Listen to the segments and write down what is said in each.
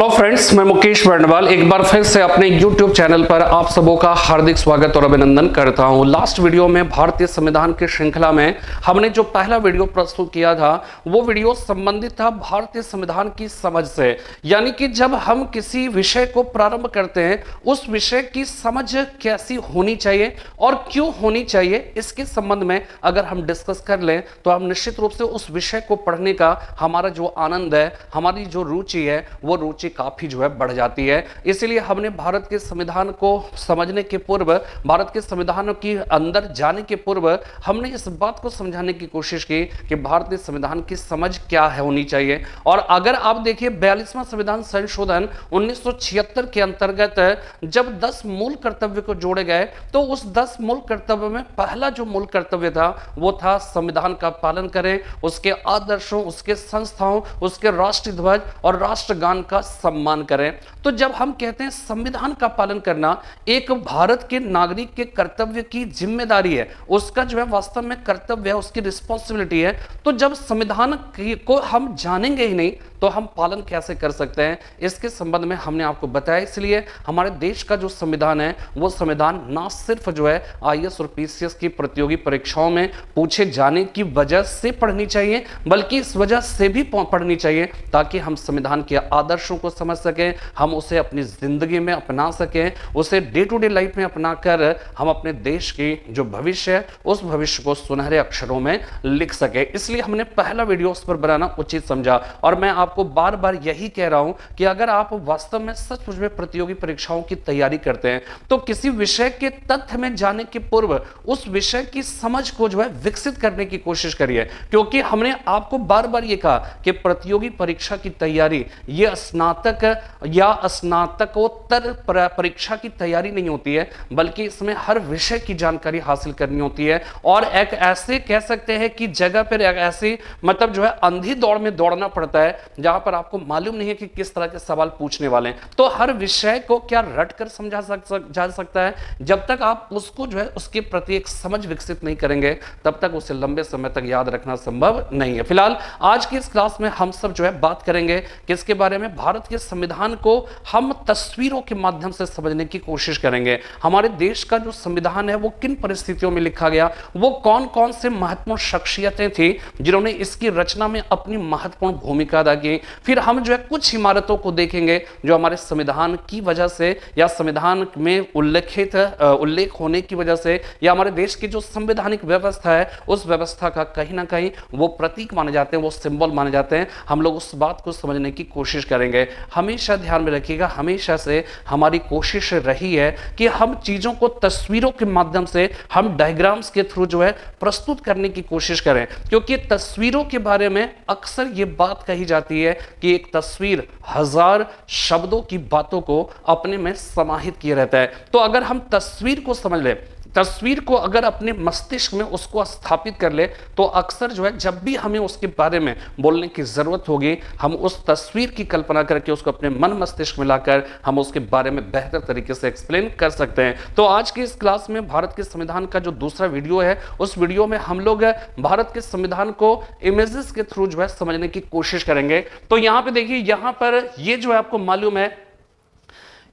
Hello friends, मैं मुकेश वर्णवाल एक बार फिर से अपने YouTube चैनल पर आप सबों का हार्दिक स्वागत और अभिनंदन करता हूं। लास्ट वीडियो में भारतीय संविधान की श्रृंखला में हमने जो पहला वीडियो प्रस्तुत किया था वो वीडियो संबंधित था भारतीय संविधान की समझ से, यानी कि जब हम किसी विषय को प्रारंभ करते हैं उस विषय की समझ कैसी होनी चाहिए और क्यों होनी चाहिए, इसके संबंध में अगर हम डिस्कस कर लें तो हम निश्चित रूप से उस विषय को पढ़ने का हमारा जो आनंद है, हमारी जो रुचि है, वो रुचि काफी जो है बढ़ जाती है। इसलिए हमने भारत के संविधान को समझने के पूर्व, भारत के संविधान के अंदर जाने के पूर्व हमने इस बात को समझाने की कोशिश की कि भारतीय संविधान की समझ क्या है होनी चाहिए। और अगर आप देखिए 42वां संविधान संशोधन 1976 के अंतर्गत जब 10 मूल कर्तव्य को जोड़े गए तो उस 10 मूल कर्तव्य में पहला जो मूल कर्तव्य था वो था संविधान का पालन करें, उसके आदर्शों, उसके संस्थाओं, उसके राष्ट्रीय ध्वज और राष्ट्रगान का सम्मान करें। तो जब हम कहते हैं संविधान का पालन करना एक भारत के नागरिक के कर्तव्य की जिम्मेदारी है, उसका जो है वास्तव में कर्तव्य है, उसकी रिस्पॉन्सिबिलिटी है, तो जब संविधान को हम जानेंगे ही नहीं तो हम पालन कैसे कर सकते हैं, इसके संबंध में हमने आपको बताया। इसलिए हमारे देश का जो संविधान है वो संविधान ना सिर्फ जो है आईएएस और पीसीएस की प्रतियोगी परीक्षाओं में पूछे जाने की वजह से पढ़नी चाहिए, बल्कि इस वजह से भी पढ़नी चाहिए ताकि हम संविधान के आदर्शों को समझ सकें, हम उसे अपनी जिंदगी में अपना सकें, उसे डे टू डे लाइफ में अपना कर हम अपने देश की जो भविष्य है उस भविष्य को सुनहरे अक्षरों में लिख सके। इसलिए हमने पहला वीडियो उस पर बनाना उचित समझा। और मैं आपको बार बार यही कह रहा हूं कि अगर आप वास्तव में सचमुच में प्रतियोगी परीक्षाओं की तैयारी करते हैं तो किसी विषय के तथ्य में जाने के पूर्व उस विषय की समझ को जो है विकसित करने की कोशिश करिए, क्योंकि हमने आपको बार बार यह कहा कि प्रतियोगी परीक्षा की तैयारी यह स्नातक या स्नातकोत्तर परीक्षा की तैयारी नहीं होती है, बल्कि इसमें हर विषय की जानकारी हासिल करनी होती है। और एक ऐसे कह सकते हैं कि जगह पर ऐसी मतलब जो है अंधी दौड़ में दौड़ना पड़ता है जहां पर आपको मालूम नहीं है कि किस तरह के सवाल पूछने वाले हैं। तो हर विषय को क्या रट कर समझा जा सकता है, जब तक आप उसको जो है उसके प्रति एक समझ विकसित नहीं करेंगे तब तक उसे लंबे समय तक याद रखना संभव नहीं है। फिलहाल आज की इस क्लास में हम सब जो है बात करेंगे किसके बारे में, भारत के संविधान को हम तस्वीरों के माध्यम से समझने की कोशिश करेंगे। हमारे देश का जो संविधान है वो किन परिस्थितियों में लिखा गया, वो कौन कौन से महत्वपूर्ण शख्सियतें थी जिन्होंने इसकी रचना में अपनी महत्वपूर्ण भूमिका अदा की। फिर हम जो है कुछ इमारतों को देखेंगे जो हमारे संविधान की वजह से या संविधान में उल्लेख होने की वजह से या हमारे देश की जो संवैधानिक व्यवस्था है उस व्यवस्था का कहीं ना कहीं वो प्रतीक माने जाते हैं, वो सिंबल माने जाते हैं। हम लोग उस बात को समझने की कोशिश करेंगे। हमेशा ध्यान में रखिएगा, हमेशा से हमारी कोशिश रही है कि हम चीजों को तस्वीरों के माध्यम से, हम डायग्राम्स के थ्रू जो है प्रस्तुत करने की कोशिश करें, क्योंकि तस्वीरों के बारे में अक्सर ये बात कही जाती है कि एक तस्वीर 1000 शब्दों की बातों को अपने में समाहित किए रहता है। तो अगर हम तस्वीर को समझ लें, तस्वीर को अगर अपने मस्तिष्क में उसको स्थापित कर ले तो अक्सर जो है जब भी हमें उसके बारे में बोलने की जरूरत होगी हम उस तस्वीर की कल्पना करके उसको अपने मन मस्तिष्क में लाकर हम उसके बारे में बेहतर तरीके से एक्सप्लेन कर सकते हैं। तो आज की इस क्लास में भारत के संविधान का जो दूसरा वीडियो है उस वीडियो में हम लोग भारत के संविधान को इमेजेस के थ्रू जो है समझने की कोशिश करेंगे। तो यहां पर देखिए, यहां पर ये जो है आपको मालूम है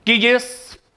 कि ये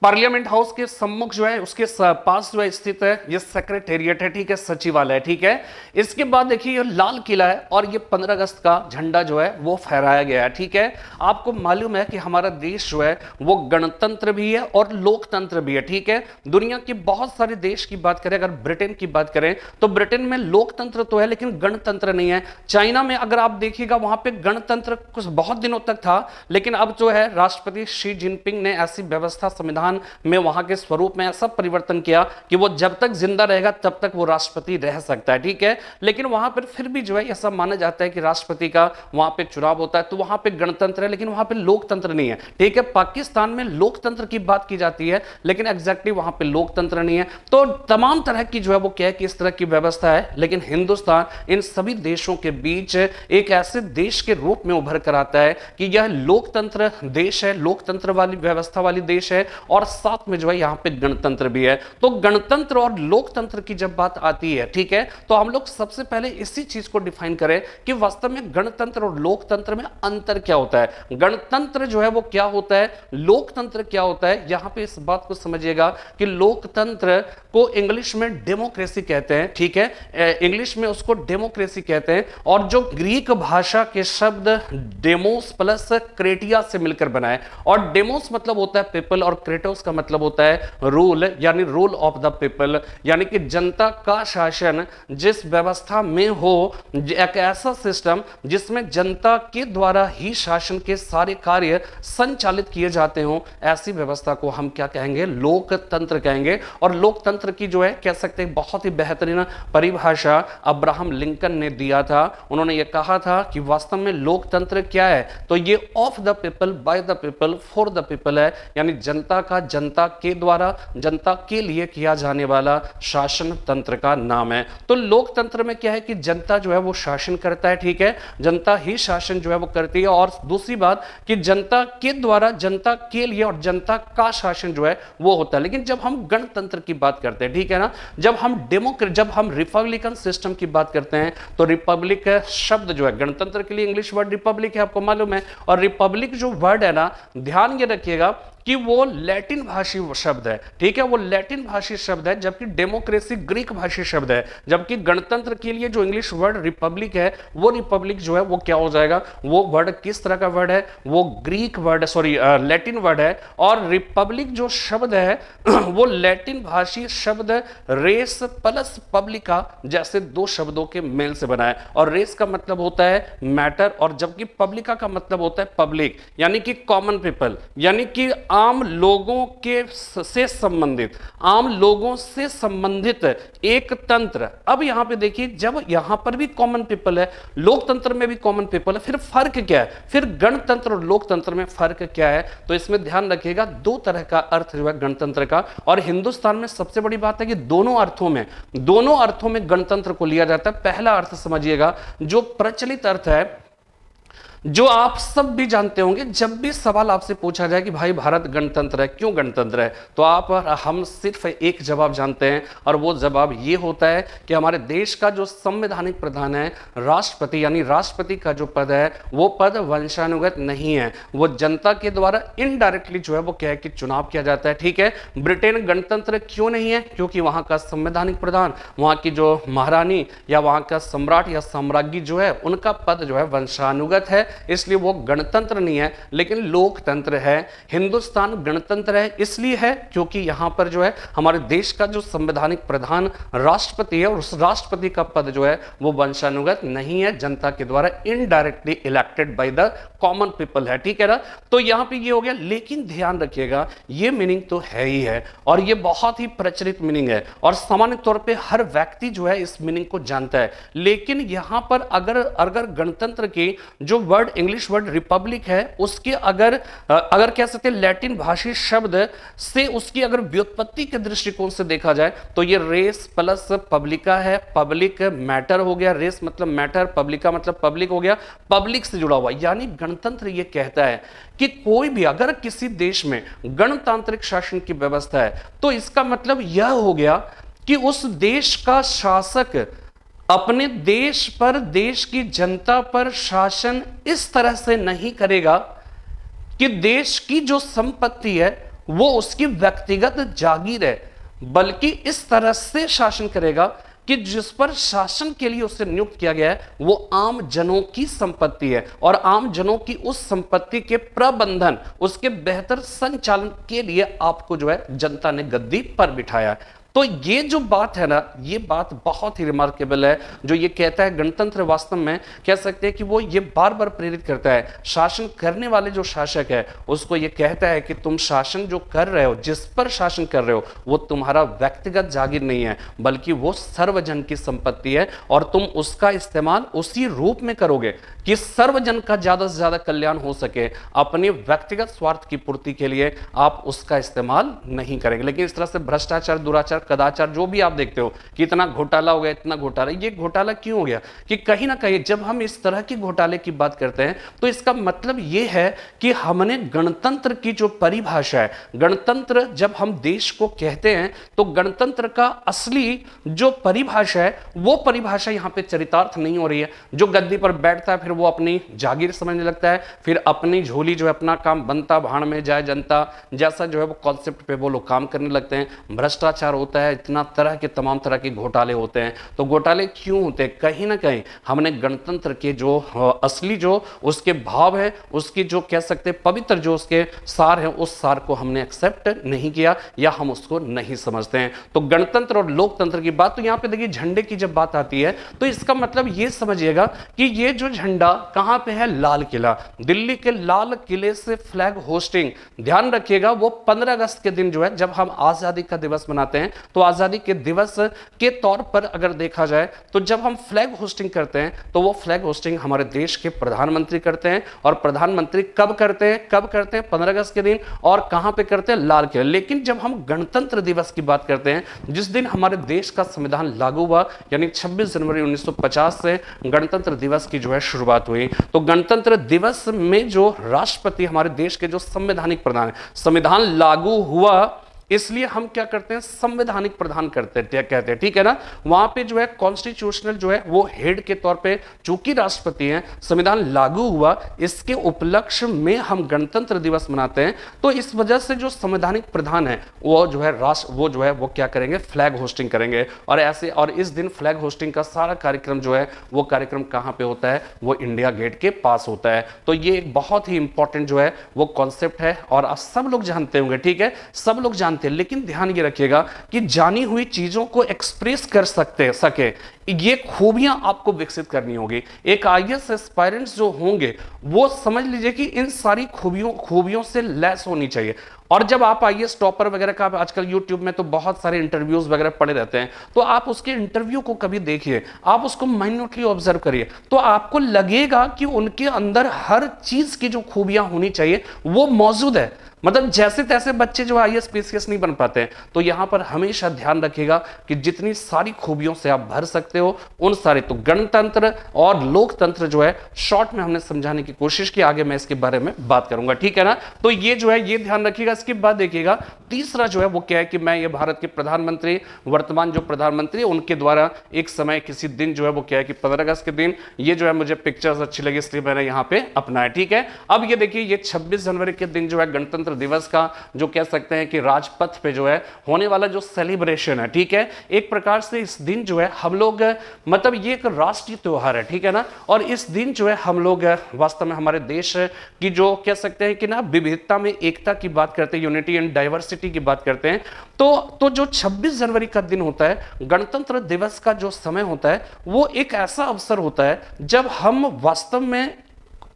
पार्लियामेंट हाउस के सम्मुख जो है उसके पास जो है स्थित है ये सेक्रेटेरिएट है, ठीक है, सचिवालय, ठीक है। इसके बाद देखिए ये लाल किला है और ये 15 अगस्त का झंडा जो है वो फहराया गया है, ठीक है। आपको मालूम है कि हमारा देश जो है वो गणतंत्र भी है और लोकतंत्र भी है, ठीक है। दुनिया के बहुत सारे देश की बात करें, अगर ब्रिटेन की बात करें तो ब्रिटेन में लोकतंत्र तो है लेकिन गणतंत्र नहीं है। चाइना में अगर आप देखिएगा वहां पे गणतंत्र कुछ बहुत दिनों तक था, लेकिन अब जो है राष्ट्रपति शी जिनपिंग ने ऐसी व्यवस्था संविधान में वहां के स्वरूप में ऐसा परिवर्तन किया कि वो जब तक जिंदा रहेगा तब तक वो राष्ट्रपति रह सकता है, ठीक है। लेकिन वहां पर फिर भी जो है ऐसा माना जाता है कि राष्ट्रपति का वहां पे चुनाव होता है, तो वहां पे गणतंत्र है लेकिन वहां पे लोकतंत्र नहीं है, ठीक है। पाकिस्तान में लोकतंत्र की बात की जाती है लेकिन एग्जैक्टली वहां पे लोकतंत्र नहीं है। तो तमाम तरह की जो है वो क्या है कि इस तरह की व्यवस्था है, लेकिन हिंदुस्तान इन सभी देशों के बीच एक ऐसे देश के रूप में उभर कर आता है कि यह लोकतंत्र देश है, लोकतंत्र वाली व्यवस्था वाली देश है और और साथ में जो है यहाँ पे गणतंत्र भी है। तो गणतंत्र और लोकतंत्र की जब बात आती है, ठीक है, तो हम लोग सबसे पहले इसी चीज को डिफाइन करें कि वास्तव में गणतंत्र और लोकतंत्र में अंतर क्या होता है। गणतंत्र जो है वो क्या होता है, लोकतंत्र क्या होता है। यहां पे इस बात को समझिएगा कि लोकतंत्र को इंग्लिश में डेमोक्रेसी कहते हैं, ठीक है, इंग्लिश में उसको डेमोक्रेसी कहते हैं, और जो ग्रीक भाषा के शब्द डेमोस प्लस क्रेटिया से मिलकर बना है। और डेमोस मतलब होता है पीपल और क्रेटोस का मतलब होता है रूल, यानी रूल ऑफ द पीपल, यानी कि जनता का शासन। जिस व्यवस्था में हो एक ऐसा सिस्टम जिसमें जनता के द्वारा ही शासन के सारे कार्य संचालित किए जाते हो, ऐसी व्यवस्था को हम क्या कहेंगे, लोकतंत्र कहेंगे। और लोकतंत्र की जो है कह सकते हैं बहुत ही बेहतरीन परिभाषा अब्राहम लिंकन ने दिया था। उन्होंने ये कहा था कि वास्तव में लोकतंत्र क्या है, तो ये of the people by the people for the people है, यानी जनता का जनता के द्वारा जनता के लिए किया जाने वाला शासन तंत्र का नाम है। तो लोकतंत्र में क्या है कि जनता जो है वो शासन करता है, ठीक है, जनता ही शासन जो है वो करती है। और दूसरी बात कि जनता के द्वारा जनता के लिए और जनता का शासन जो है वो होता है। लेकिन जब हम गणतंत्र की बात करते हैं, ठीक है ना, जब हम रिपब्लिकन सिस्टम की बात करते हैं, तो रिपब्लिक शब्द जो है गणतंत्र के लिए इंग्लिश वर्ड रिपब्लिक है, आपको मालूम है। और रिपब्लिक जो वर्ड है ना, ध्यान ये रखिएगा कि वो लैटिन भाषी शब्द है, ठीक है, वो लैटिन भाषी शब्द है, जबकि डेमोक्रेसी ग्रीक भाषी शब्द है। जबकि गणतंत्र के लिए जो इंग्लिश वर्ड रिपब्लिक है, वो रिपब्लिक जो है वो क्या हो जाएगा, वो वर्ड किस तरह का वर्ड है, वो Greek word, sorry Latin word है। और रिपब्लिक जो शब्द है वो लैटिन भाषी शब्द रेस प्लस पब्लिका जैसे दो शब्दों के मेल से बना है। और रेस का मतलब होता है मैटर, और जबकि पब्लिका का मतलब होता है पब्लिक, यानी कि कॉमन पीपल, यानी कि आम लोगों के से संबंधित, आम लोगों से संबंधित एक तंत्र। अब यहां पे देखिए, जब यहां पर भी कॉमन पीपल है, लोकतंत्र में भी कॉमन पीपल है, फिर फर्क क्या है, फिर गणतंत्र और लोकतंत्र में फर्क क्या है। तो इसमें ध्यान रखिएगा, दो तरह का अर्थ जो है गणतंत्र का। और हिंदुस्तान में सबसे बड़ी बात है कि दोनों अर्थों में गणतंत्र को लिया जाता है। पहला अर्थ समझिएगा, जो प्रचलित अर्थ है, जो आप सब भी जानते होंगे। जब भी सवाल आपसे पूछा जाए कि भाई भारत गणतंत्र है, क्यों गणतंत्र है, तो हम सिर्फ एक जवाब जानते हैं, और वो जवाब ये होता है कि हमारे देश का जो संवैधानिक प्रधान है राष्ट्रपति, यानी राष्ट्रपति का जो पद है वो पद वंशानुगत नहीं है, वो जनता के द्वारा इनडायरेक्टली जो है वो क्या है कि चुनाव किया जाता है, ठीक है। ब्रिटेन गणतंत्र क्यों नहीं है, क्योंकि वहां का संवैधानिक प्रधान, वहां की जो महारानी या वहां का सम्राट या साम्राज्ञी जो है, उनका पद जो है वंशानुगत है, इसलिए वो गणतंत्र नहीं है, लेकिन लोकतंत्र है। हिंदुस्तान गणतंत्र है इसलिए है क्योंकि यहां पर जो है हमारे देश का जो संवैधानिक प्रधान राष्ट्रपति है, और उस राष्ट्रपति का पद जो है वो वंशानुगत नहीं है, जनता के द्वारा indirectly elected by the common people है, ठीक है ना। तो यहां पे ये हो गया। लेकिन ध्यान रखिएगा, ये मीनिंग तो है ही है, और ये बहुत ही प्रचलित मीनिंग है, और सामान्य तौर पे हर व्यक्ति जो है इस मीनिंग को जानता है। लेकिन यहां पर अगर गणतंत्र की जो वर्ड इंग्लिश वर्ड रिपब्लिक है, उसके अगर कह सकते हैं लैटिन भाषी शब्द से उसकी अगर व्युत्पत्ति के दृष्टिकोण से देखा जाए, तो ये रेस प्लस पब्लिका है, पब्लिक मैटर हो गया, रेस मतलब मैटर, पब्लिका मतलब पब्लिक हो गया, पब्लिक से जुड़ा हुआ। यानी गणतंत्र ये कहता है कि कोई भी अगर किसी देश में गणतांत्रिक शासन की व्यवस्था है, तो इसका मतलब यह हो गया कि उस देश का शासक अपने देश पर, देश की जनता पर शासन इस तरह से नहीं करेगा कि देश की जो संपत्ति है वो उसकी व्यक्तिगत जागीर है, बल्कि इस तरह से शासन करेगा कि जिस पर शासन के लिए उसे नियुक्त किया गया है वो आम जनों की संपत्ति है, और आम जनों की उस संपत्ति के प्रबंधन, उसके बेहतर संचालन के लिए आपको जो है जनता ने गद्दी पर बिठाया। तो ये जो बात है ना, ये बात बहुत ही रिमार्केबल है, जो ये कहता है गणतंत्र वास्तव में कह सकते हैं कि वो ये बार बार प्रेरित करता है शासन करने वाले जो शासक है उसको, ये कहता है कि तुम शासन जो कर रहे हो, जिस पर शासन कर रहे हो, वो तुम्हारा व्यक्तिगत जागीर नहीं है, बल्कि वो सर्वजन की संपत्ति है, और तुम उसका इस्तेमाल उसी रूप में करोगे कि सर्वजन का ज्यादा से ज्यादा कल्याण हो सके। अपने व्यक्तिगत स्वार्थ की पूर्ति के लिए आप उसका इस्तेमाल नहीं करेंगे। लेकिन इस तरह से भ्रष्टाचार, दुराचार कदाचार जो भी आप देखते हो कि इतना घोटाला हो गया, इतना घोटाला, ये घोटाला क्यों हो गया कि कहीं ना कहीं जब हम इस तरह की घोटाले की बात करते हैं तो इसका मतलब ये है कि हमने गणतंत्र की जो परिभाषा है, गणतंत्र जब हम देश को कहते हैं तो गणतंत्र का असली जो परिभाषा है वो परिभाषा यहां पे चरितार्थ नहीं हो रही है। जो गद्दी पर बैठता है फिर वो अपनी जागीर समझने लगता है, फिर अपनी झोली जो है अपना काम बनता भाड़ में जाए जनता जैसा जो है वो कॉन्सेप्ट पे वो लोग काम करने लगते हैं। भ्रष्टाचार होता है, इतना तरह के तमाम तरह के घोटाले होते हैं। तो घोटाले क्यों होते हैं? कहीं ना कहीं हमने गणतंत्र के जो असली जो उसके भाव है, उसकी जो कह सकते हैं पवित्र जो उसके सार है, उस सार को हमने एक्सेप्ट नहीं किया या हम उसको नहीं समझते हैं। तो गणतंत्र और लोकतंत्र की बात, तो यहां पे देखिए झंडे की जब बात आती है तो इसका मतलब ये समझिएगा कि ये जो झंडा कहां पे है, लाल किला, दिल्ली के लाल किले से फ्लैग होस्टिंग, ध्यान रखिएगा वो 15 अगस्त के दिन जो है जब हम आजादी का दिवस मनाते हैं तो आजादी के दिवस के तौर पर अगर देखा जाए तो जब हम फ्लैग होस्टिंग करते हैं तो वो फ्लैग होस्टिंग हमारे देश के प्रधानमंत्री करते हैं। और प्रधानमंत्री कब करते हैं? 15 अगस्त के दिन। और कहां पे करते हैं? लाल किला। लेकिन जब हम गणतंत्र दिवस की बात करते हैं, जिस दिन हमारे देश का संविधान लागू हुआ, यानी 26 जनवरी 1950 से गणतंत्र दिवस की जो है शुरुआत हुई, तो गणतंत्र दिवस में जो राष्ट्रपति हमारे देश के जो संवैधानिक प्रधान है, संविधान लागू हुआ इसलिए हम क्या करते हैं, संवैधानिक प्रधान कहते हैं, ठीक है ना। वहां पे जो है कॉन्स्टिट्यूशनल जो है वो हेड के तौर पे चूंकि राष्ट्रपति हैं, संविधान लागू हुआ इसके उपलक्ष्य में हम गणतंत्र दिवस मनाते हैं। तो इस वजह से जो संवैधानिक प्रधान है वो जो है वो क्या करेंगे, फ्लैग होस्टिंग करेंगे। और ऐसे और इस दिन फ्लैग होस्टिंग का सारा कार्यक्रम जो है वो कार्यक्रम कहां पे होता है, वो इंडिया गेट के पास होता है। तो ये एक बहुत ही इंपॉर्टेंट जो है वो कॉन्सेप्ट है और आप सब लोग जानते होंगे, ठीक है, सब लोग जानते। लेकिन ध्यान ये रखिएगा कि जानी हुई चीजों को एक्सप्रेस कर सके ये खूबियां आपको विकसित करनी होगी। एक आईएएस एस्पायरेंट्स जो होंगे वो समझ लीजिए कि इन सारी खूबियों से लैस होनी चाहिए। और जब आप आईएएस टॉपर वगैरह का आजकल यूट्यूब में तो बहुत सारे इंटरव्यूज वगैरह पड़े रहते हैं, तो आप उसके इंटरव्यू को कभी देखिए, आप उसको माइन्यूटली ऑब्जर्व करिए, तो आपको लगेगा कि उनके अंदर हर चीज की जो खूबियां होनी चाहिए वो मौजूद है। मतलब जैसे तैसे बच्चे जो आईएएस पीसीएस नहीं बन पाते हैं। तो यहां पर हमेशा ध्यान रखिएगा कि जितनी सारी खूबियों से आप भर सकते हो उन सारे, तो गणतंत्र और लोकतंत्र जो है शॉर्ट में हमने समझाने की कोशिश की, आगे मैं इसके बारे में बात करूंगा, ठीक है ना। तो ये जो है ये ध्यान रखिएगा। इसके बाद देखिएगा तीसरा जो है वो क्या है कि मैं ये भारत के प्रधानमंत्री, वर्तमान जो प्रधानमंत्री उनके द्वारा एक समय किसी दिन जो है वो क्या है कि 15 अगस्त के दिन, ये जो है मुझे पिक्चर्स अच्छी लगी इसलिए मैंने यहां पे अपनाया, ठीक है। अब ये देखिए ये 26 जनवरी के दिन जो है गणतंत्र दिवस का जो कह सकते हैं कि राजपथ पे जो है होने वाला जो सेलिब्रेशन है, ठीक है, एक प्रकार से इस दिन जो है हम लोग मतलब ये एक राष्ट्रीय त्योहार है, ठीक है ना। और इस दिन जो है हम लोग वास्तव में हमारे देश की जो कह सकते हैं कि ना विविधता में एकता की बात करते हैं, यूनिटी एंड डाइवर्सिटी की बात करते हैं। तो जो 26 जनवरी का दिन होता है, गणतंत्र दिवस का जो समय होता है, वो एक ऐसा अवसर होता है जब हम वास्तव में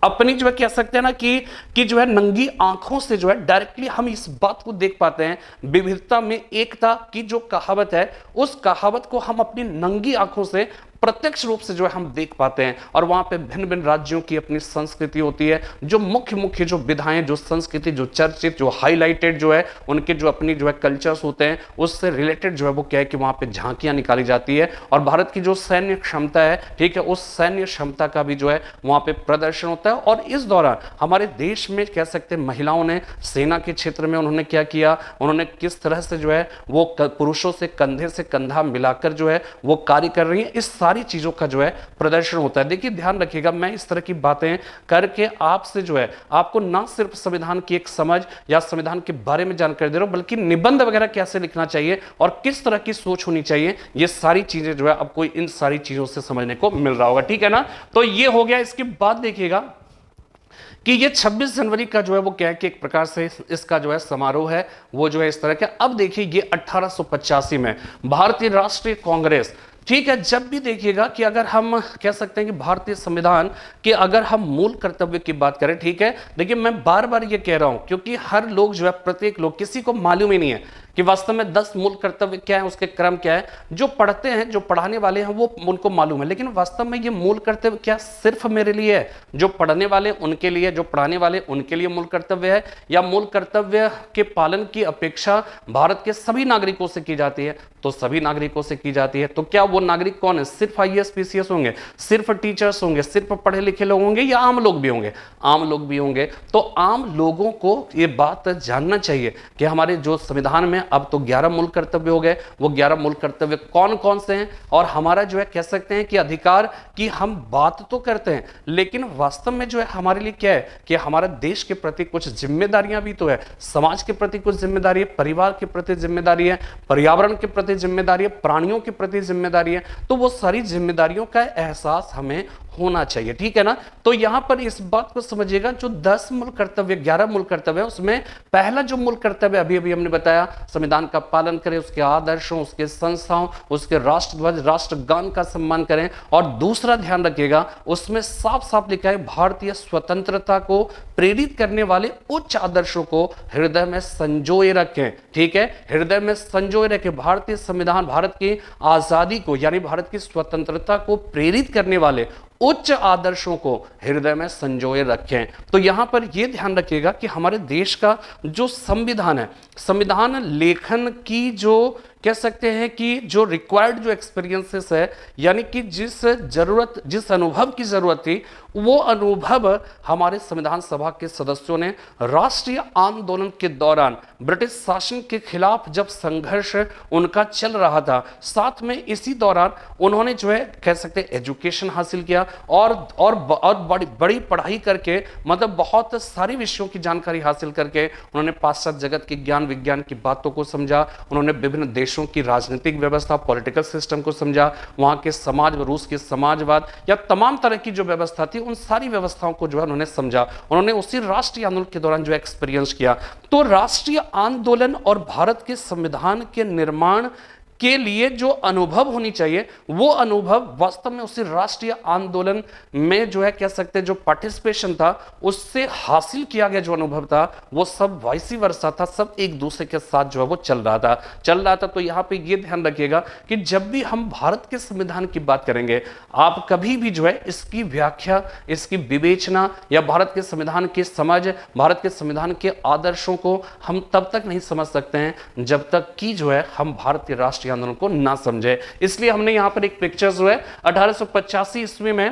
अपनी जो है कह सकते हैं ना कि जो है नंगी आंखों से जो है डायरेक्टली हम इस बात को देख पाते हैं, विविधता में एकता की जो कहावत है उस कहावत को हम अपनी नंगी आंखों से प्रत्यक्ष रूप से जो है हम देख पाते हैं। और वहां पे भिन्न भिन्न राज्यों की अपनी संस्कृति होती है, जो मुख्य जो विधाएं, जो संस्कृति, जो चर्चित, जो हाईलाइटेड जो है उनके जो अपनी जो है कल्चर्स होते हैं उससे रिलेटेड जो है वो क्या है कि वहां पे झांकियां निकाली जाती है। और भारत की जो सैन्य क्षमता है, ठीक है, उस सैन्य क्षमता का भी जो है वहां पे प्रदर्शन होता है। और इस दौरान हमारे देश में कह सकते हैं महिलाओं ने सेना के क्षेत्र में उन्होंने क्या किया, उन्होंने किस तरह से जो है वो पुरुषों से कंधे से कंधा मिलाकर जो है वो कार्य कर रही है, इस सारी चीजों का जो है प्रदर्शन होता है। देखिए ध्यान रखिएगा, मैं इस तरह की बातें करके आपसे जो है आपको ना सिर्फ संविधान की एक समझ या संविधान के बारे में जानकारी दे रहा हूं, बल्कि निबंध वगैरह कैसे लिखना चाहिए और किस तरह की सोच होनी चाहिए, ये सारी चीजें जो है आपको इन सारी चीजों से समझने को मिल रहा होगा, ठीक है ना। तो ये हो गया। इसके बाद देखिएगा कि ये 26 जनवरी का जो है वो क्या है कि एक प्रकार से इसका जो है समारोह है वो जो है इस तरह का। अब देखिए ये 1885 में भारतीय राष्ट्रीय कांग्रेस, ठीक है, जब भी देखिएगा कि अगर हम कह सकते हैं कि भारतीय संविधान के अगर हम मूल कर्तव्य की बात करें, ठीक है, देखिए मैं बार बार ये कह रहा हूं क्योंकि हर लोग जो है, प्रत्येक लोग, किसी को मालूम ही नहीं है कि वास्तव में 10 मूल कर्तव्य क्या है, उसके क्रम क्या है। जो पढ़ते हैं, जो पढ़ाने वाले हैं वो उनको मालूम है, लेकिन वास्तव में ये मूल कर्तव्य क्या सिर्फ मेरे लिए है, जो पढ़ने वाले उनके लिए, जो पढ़ाने वाले उनके लिए मूल कर्तव्य है, या मूल कर्तव्य के पालन की अपेक्षा भारत के सभी नागरिकों से की जाती है? तो सभी नागरिकों से की जाती है। तो क्या वो नागरिक कौन है? सिर्फ आईएएस पीसीएस होंगे, सिर्फ टीचर्स होंगे, सिर्फ पढ़े लिखे लोग होंगे, या आम लोग भी होंगे? आम लोग भी होंगे। तो आम लोगों को ये बात जानना चाहिए कि हमारे जो संविधान में अब तो 11 मूल कर्तव्य हो गए, वो 11 मूल कर्तव्य कौन कौन से हैं, और हमारा जो है कह सकते हैं कि अधिकार की हम बात तो करते हैं, लेकिन वास्तव में जो है हमारे लिए क्या है कि हमारा देश के प्रति कुछ जिम्मेदारियां भी तो है, समाज के प्रति कुछ जिम्मेदारी है, परिवार के प्रति जिम्मेदारी है, पर्यावरण के प्रति जिम्मेदारी है, प्राणियों के प्रति जिम्मेदारी है। तो वो सारी जिम्मेदारियों का एहसास हमें होना चाहिए, ठीक है ना। तो यहां पर इस बात को समझिएगा, जो 10 मूल कर्तव्य, 11 मूल कर्तव्य है, उसमें पहला जो मूल कर्तव्य अभी अभी हमने बताया, संविधान का पालन करें, उसके आदर्शों, उसके संस्थाओं, उसके राष्ट्रध्वज, राष्ट्रगान का सम्मान करें। और दूसरा ध्यान रखिएगा, उसमें साफ साफ लिखा है भारतीय स्वतंत्रता को प्रेरित करने वाले उच्च आदर्शों को हृदय में संजोए रखें, ठीक है, हृदय में संजोए रखें। भारतीय संविधान भारत की आजादी को यानी भारत की स्वतंत्रता को प्रेरित करने वाले उच्च आदर्शों को हृदय में संजोए रखें। तो यहां पर यह ध्यान रखिएगा कि हमारे देश का जो संविधान है, संविधान लेखन की जो कह सकते हैं कि जो रिक्वायर्ड जो एक्सपीरियंसेस है, यानी कि जिस जरूरत, जिस अनुभव की जरूरत थी, वो अनुभव हमारे संविधान सभा के सदस्यों ने राष्ट्रीय आंदोलन के दौरान ब्रिटिश शासन के खिलाफ जब संघर्ष उनका चल रहा था, साथ में इसी दौरान उन्होंने जो है कह सकते हैं एजुकेशन हासिल किया और बड़ी पढ़ाई करके, मतलब बहुत सारी विषयों की जानकारी हासिल करके उन्होंने पाश्चात्य जगत की ज्ञान विज्ञान की बातों को समझा, उन्होंने विभिन्न देशों की राजनीतिक व्यवस्था, पॉलिटिकल सिस्टम को समझा, वहां के समाज, रूस के समाजवाद या तमाम तरह की जो व्यवस्था थी, उन सारी व्यवस्थाओं को जो है उन्होंने समझा। उन्होंने उसी राष्ट्रीय आंदोलन के दौरान जो एक्सपीरियंस किया। तो राष्ट्रीय आंदोलन और भारत के संविधान के निर्माण के लिए जो अनुभव होनी चाहिए, वो अनुभव वास्तव में उसी राष्ट्रीय आंदोलन में जो है कह सकते हैं जो पार्टिसिपेशन था, उससे हासिल किया गया जो अनुभव था, वो सब वाइसी वर्सा था, सब एक दूसरे के साथ जो है वो चल रहा था। तो यहां पे ये ध्यान रखिएगा कि जब भी हम भारत के संविधान की बात करेंगे, आप कभी भी जो है इसकी व्याख्या, इसकी विवेचना या भारत के संविधान की समझ, भारत के संविधान के आदर्शों को हम तब तक नहीं समझ सकते हैं जब तक कि जो है हम भारतीय राष्ट्रीय आंदोलन को ना समझे। इसलिए हमने यहां पर एक पिक्चर जो है 1885 ईस्वी में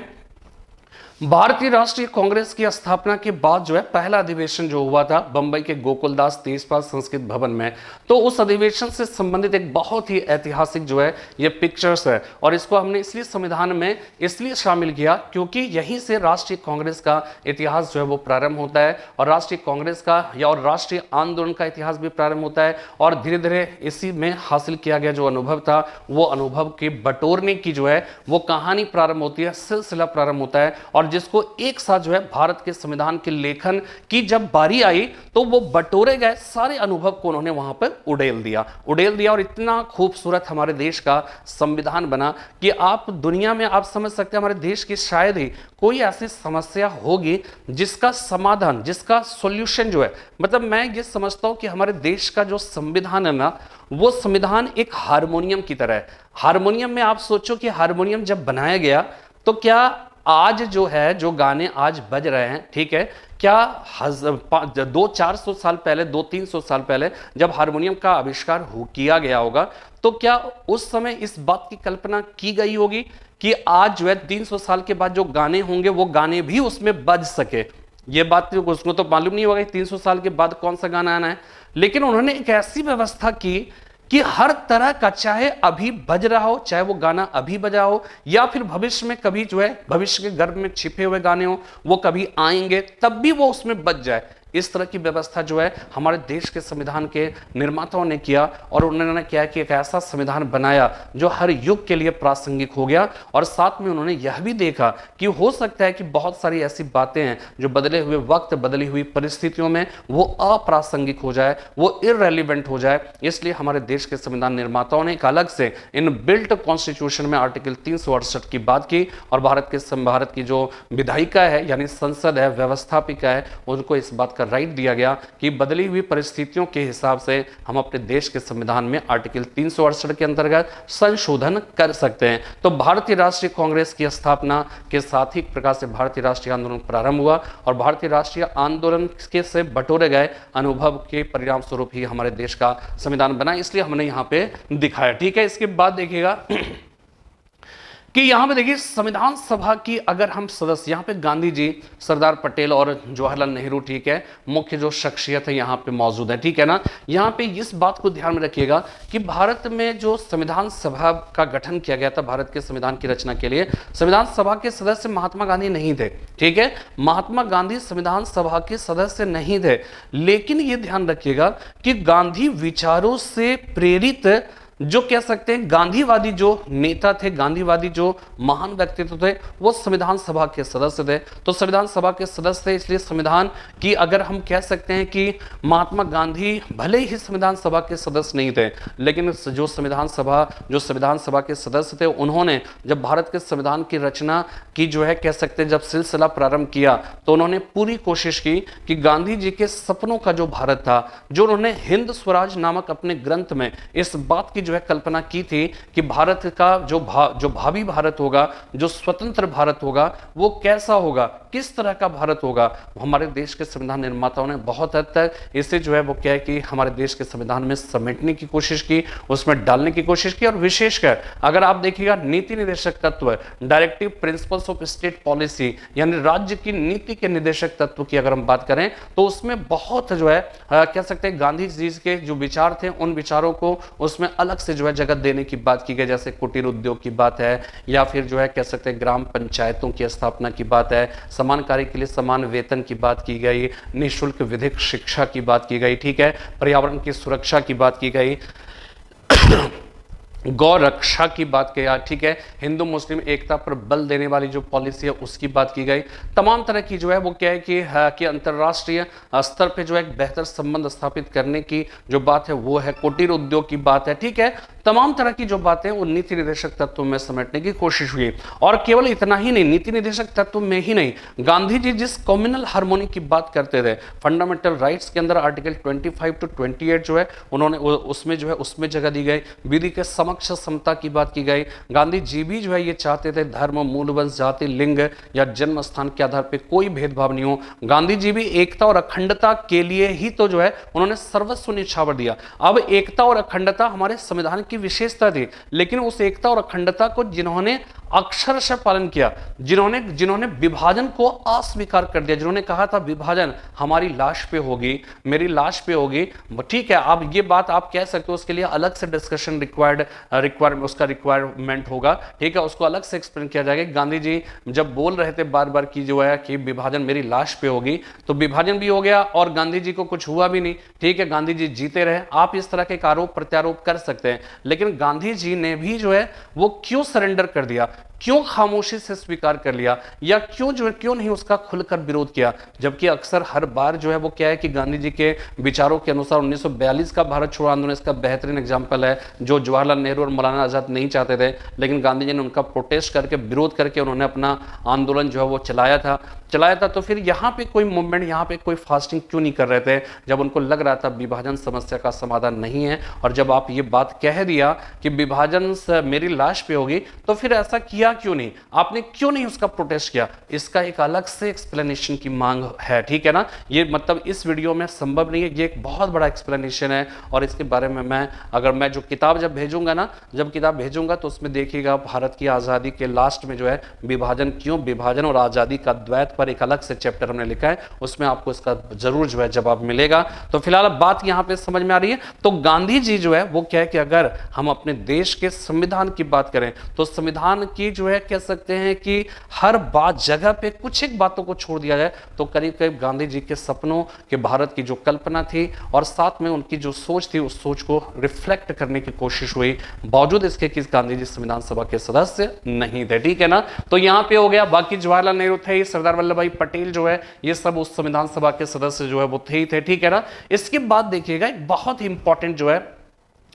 भारतीय राष्ट्रीय कांग्रेस की स्थापना के बाद जो है पहला अधिवेशन जो हुआ था बंबई के गोकुलदास तेजपाल संस्कृत भवन में, तो उस अधिवेशन से संबंधित एक बहुत ही ऐतिहासिक जो है ये पिक्चर्स है, और इसको हमने इसलिए संविधान में इसलिए शामिल किया क्योंकि यहीं से राष्ट्रीय कांग्रेस का इतिहास जो है वो प्रारंभ होता है, और राष्ट्रीय कांग्रेस का या और राष्ट्रीय आंदोलन का इतिहास भी प्रारंभ होता है, और धीरे धीरे इसी में हासिल किया गया जो अनुभव था, वो अनुभव के बटोरने की जो है वो कहानी प्रारंभ होती है, सिलसिला प्रारंभ होता है, और जिसको एक साथ जो है भारत के संविधान के लेखन की जब बारी आई तो वो बटोरे गए सारे अनुभव को उन्होंने वहां पर उड़ेल दिया और इतना खूबसूरत हमारे देश का संविधान बना कि आप दुनिया में आप समझ सकते हैं हमारे देश की शायद ही कोई ऐसी समस्या होगी जिसका समाधान, जिसका सॉल्यूशन जो है, मतलब मैं ये समझता हूं कि हमारे देश का जो संविधान है ना, वो संविधान एक हारमोनियम की तरह है। हारमोनियम में आप सोचो कि हारमोनियम जब बनाया गया तो क्या आज जो है जो गाने आज बज रहे हैं, ठीक है, क्या 200-400 साल पहले, 200-300 साल पहले जब हारमोनियम का आविष्कार किया गया होगा तो क्या उस समय इस बात की कल्पना की गई होगी कि आज जो है 300 साल के बाद जो गाने होंगे वो गाने भी उसमें बज सके? ये बात उसको तो मालूम नहीं होगा कि 300 साल के बाद कौन सा गाना आना है, लेकिन उन्होंने एक ऐसी व्यवस्था की कि हर तरह का, चाहे अभी बज रहा हो, चाहे वो गाना अभी बजा हो या फिर भविष्य में कभी जो है भविष्य के गर्भ में छिपे हुए गाने हो वो कभी आएंगे तब भी वो उसमें बज जाए। इस तरह की व्यवस्था जो है हमारे देश के संविधान के निर्माताओं ने किया, और उन्होंने क्या कि एक ऐसा संविधान बनाया जो हर युग के लिए प्रासंगिक हो गया, और साथ में उन्होंने यह भी देखा कि हो सकता है कि बहुत सारी ऐसी बातें हैं जो बदले हुए वक्त, बदली हुई परिस्थितियों में वो अप्रासंगिक हो जाए, वो इररेलेवेंट हो जाए। इसलिए हमारे देश के संविधान निर्माताओं ने एक अलग से इन बिल्ट कॉन्स्टिट्यूशन में आर्टिकल 368 की बात की, और भारत की जो विधायिका है यानी संसद है, व्यवस्थापिका है, उनको इस बात का का राइट दिया गया कि बदली हुई परिस्थितियों के हिसाब से हम अपने देश के संविधान में आर्टिकल 368 के अंतर्गत संशोधन कर सकते हैं। तो भारतीय राष्ट्रीय कांग्रेस की स्थापना के साथ ही एक प्रकार से भारतीय राष्ट्रीय आंदोलन प्रारंभ हुआ और भारतीय राष्ट्रीय आंदोलन के से बटोरे गए अनुभव के परिणाम स्वरूप ही हमारे देश का संविधान बना, इसलिए हमने यहां पे दिखाया। ठीक है, इसके बाद देखिएगा कि यहां पे देखिए संविधान सभा की अगर हम सदस्य, यहां पे गांधी जी, सरदार पटेल और जवाहरलाल नेहरू, ठीक है, मुख्य जो शख्सियत है यहां पे मौजूद है। ठीक है ना, यहां पे इस बात को ध्यान में रखिएगा कि भारत में जो संविधान सभा का गठन किया गया था भारत के संविधान की रचना के लिए, संविधान सभा के सदस्य महात्मा गांधी नहीं थे। ठीक है, महात्मा गांधी संविधान सभा के सदस्य नहीं थे, लेकिन यह ध्यान रखिएगा कि गांधी विचारों से प्रेरित जो कह सकते हैं गांधीवादी जो नेता थे, गांधीवादी जो महान व्यक्तित्व थे, वो संविधान सभा के सदस्य थे। तो संविधान सभा के सदस्य थे, इसलिए संविधान की अगर हम कह सकते हैं कि महात्मा गांधी भले ही संविधान सभा के सदस्य नहीं थे, लेकिन जो संविधान सभा के सदस्य थे, उन्होंने जब भारत के संविधान की रचना की जो है कह सकते हैं जब सिलसिला प्रारंभ किया, तो उन्होंने पूरी कोशिश की कि गांधी जी के सपनों का जो भारत था, जो उन्होंने हिंद स्वराज नामक अपने ग्रंथ में इस बात की जो है कल्पना की थी कि भारत का जो भावी भारत होगा, जो स्वतंत्र भारत होगा, वो कैसा होगा, किस तरह का भारत होगा, हमारे देश के संविधान निर्माताओं ने बहुत हद तक इसे जो है वो क्या है कि हमारे देश के संविधान में समेटने की कोशिश की, उसमें डालने की कोशिश की। और विशेषकर अगर आप देखिएगा नीति निदेशक तत्व, directive principles of state policy, यानी राज्य की नीति के निदेशक तत्व की अगर हम बात करें तो उसमें बहुत जो है कह सकते हैं गांधी जी के जो विचार थे, उन विचारों को उसमें अलग से जो है जगह देने की बात की गई, जैसे कुटीर उद्योग की बात है, या फिर जो है कह सकते हैं ग्राम पंचायतों की स्थापना की बात है, समान कार्य के लिए समान वेतन की बात की गई, निःशुल्क विधिक शिक्षा की बात की गई, ठीक है, पर्यावरण की सुरक्षा की बात की गई, गौ रक्षा की बात किया, ठीक है, हिंदू मुस्लिम एकता पर बल देने वाली जो पॉलिसी है उसकी बात की गई। तमाम तरह की जो है वो क्या है कि अंतर्राष्ट्रीय स्तर पे जो है एक बेहतर संबंध स्थापित करने की जो बात है वो है, कुटीर उद्योग की बात है, ठीक है, तमाम तरह की जो बातें वो नीति निदेशक तत्व में समेटने की कोशिश हुई। और केवल इतना ही नहीं, नीति निदेशक तत्व में ही नहीं, गांधी जी जिस कम्युनल हार्मोनी की बात करते थे, फंडामेंटल राइट्स के अंदर आर्टिकल 25 to 28 जो है उन्होंने उसमें जो है उसमें जगह दी गई, विधि के समक्ष समता की बात की गई। गांधी जी भी जो है ये चाहते थे धर्म, मूलवंश, जाति, लिंग या जन्म स्थान के आधार पर कोई भेदभाव नहीं हो। गांधी जी भी एकता और अखंडता के लिए ही तो जो है उन्होंने सर्वस्व न्यौछावर दिया। अब एकता और अखंडता हमारे संविधान की विशेषता थी, लेकिन उस एकता और अखंडता को जिन्होंने अक्षरशः पालन किया, जिन्होंने विभाजन को अस्वीकार कर दिया, जिन्होंने कहा था विभाजन हमारी लाश पे होगी, मेरी लाश पे होगी, ठीक है, अब ये बात आप कह सकते हो, उसके लिए अलग से डिस्कशन उसका रिक्वायरमेंट होगा, ठीक है, उसको अलग से एक्सप्लेन किया जाएगा। गांधी जी जब बोल रहे थे बार बार की जो है कि विभाजन मेरी लाश पे होगी, तो विभाजन भी हो गया और गांधी जी को कुछ हुआ भी नहीं, ठीक है, गांधी जी जीते रहे। आप इस तरह के आरोप प्रत्यारोप कर सकते हैं, लेकिन गांधी जी ने भी जो है वो क्यों सरेंडर कर दिया, क्यों खामोशी से स्वीकार कर लिया, या क्यों नहीं उसका खुलकर विरोध किया, जबकि अक्सर हर बार जो है वो क्या है कि गांधी जी के विचारों के अनुसार 1942 का भारत छोड़ो आंदोलन इसका बेहतरीन एग्जाम्पल है, जो जवाहरलाल नेहरू और मौलाना आजाद नहीं चाहते थे, लेकिन गांधी जी ने उनका प्रोटेस्ट करके, विरोध करके उन्होंने अपना आंदोलन जो है वो चलाया था। तो फिर यहाँ पे कोई मूवमेंट, यहाँ पे कोई फास्टिंग क्यों नहीं कर रहे थे, जब उनको लग रहा था विभाजन समस्या का समाधान नहीं है, और जब आप ये बात कह दिया कि विभाजन मेरी लाश पे होगी, तो फिर ऐसा किया क्यों नहीं, आपने क्यों नहीं उसका प्रोटेस्ट किया, इसका एक अलग से एक्सप्लेनेशन की मांग है, ठीक है ना। ये मतलब इस वीडियो में संभव नहीं है, ये एक बहुत बड़ा एक्सप्लेनेशन है, और इसके बारे में मैं जो किताब जब भेजूंगा तो उसमें देखिएगा भारत की आजादी के लास्ट में जो है विभाजन और आजादी का द्वैत पर एक अलग से चैप्टर हमने लिखा है, उसमें आपको इसका जरूर जो है जवाब मिलेगा। तो फिलहाल बात यहां पे समझ में आ रही है। तो गांधी जी जो है वो क्या है कि अगर हम अपने देश के संविधान की बात करें तो संविधान की जो है कह सकते हैं कि हर बात जगह पे कुछ एक बातों को छोड़ दिया जाए तो करीब करीब गांधी जी के सपनों के भारत की जो कल्पना थी और साथ में उनकी जो सोच थी उस सोच को रिफ्लेक्ट करने की कोशिश हुई, बावजूद इसके कि गांधी जी संविधान सभा के सदस्य नहीं थे, ठीक है ना। तो यहां पे हो गया, बाकी जवाहरलाल नेहरू थे, सरदार वल्लभ भाई पटेल जो है ये सब उस संविधान सभा के सदस्य जो है वो थे, ठीक है ना। इसके बाद देखिएगा एक बहुत ही इंपॉर्टेंट जो है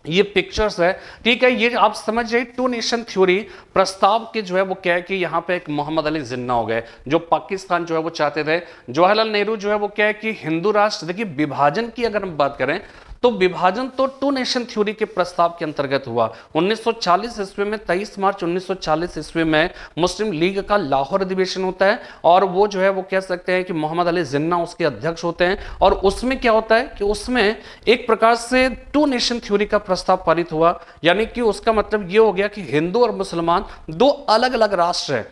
ये पिक्चर्स है, ठीक है। ये आप समझ जाइए टू नेशन थ्योरी प्रस्ताव के जो है वो क्या है कि यहाँ पे एक मोहम्मद अली जिन्ना हो गए, जो पाकिस्तान जो है वो चाहते थे। जवाहरलाल नेहरू जो है वो क्या है कि हिंदू राष्ट्र, देखिए विभाजन की अगर हम बात करें तो विभाजन तो टू नेशन थ्योरी के प्रस्ताव के अंतर्गत हुआ। 1940 ईस्वी में 23 मार्च 1940 ईस्वी में मुस्लिम लीग का लाहौर अधिवेशन होता है, और वो जो है वो कह सकते हैं कि मोहम्मद अली जिन्ना उसके अध्यक्ष होते हैं। और उसमें क्या होता है कि उसमें एक प्रकार से टू नेशन थ्योरी का प्रस्ताव पारित हुआ, यानी कि उसका मतलब ये हो गया कि हिंदू और मुसलमान दो अलग अलग राष्ट्र हैं,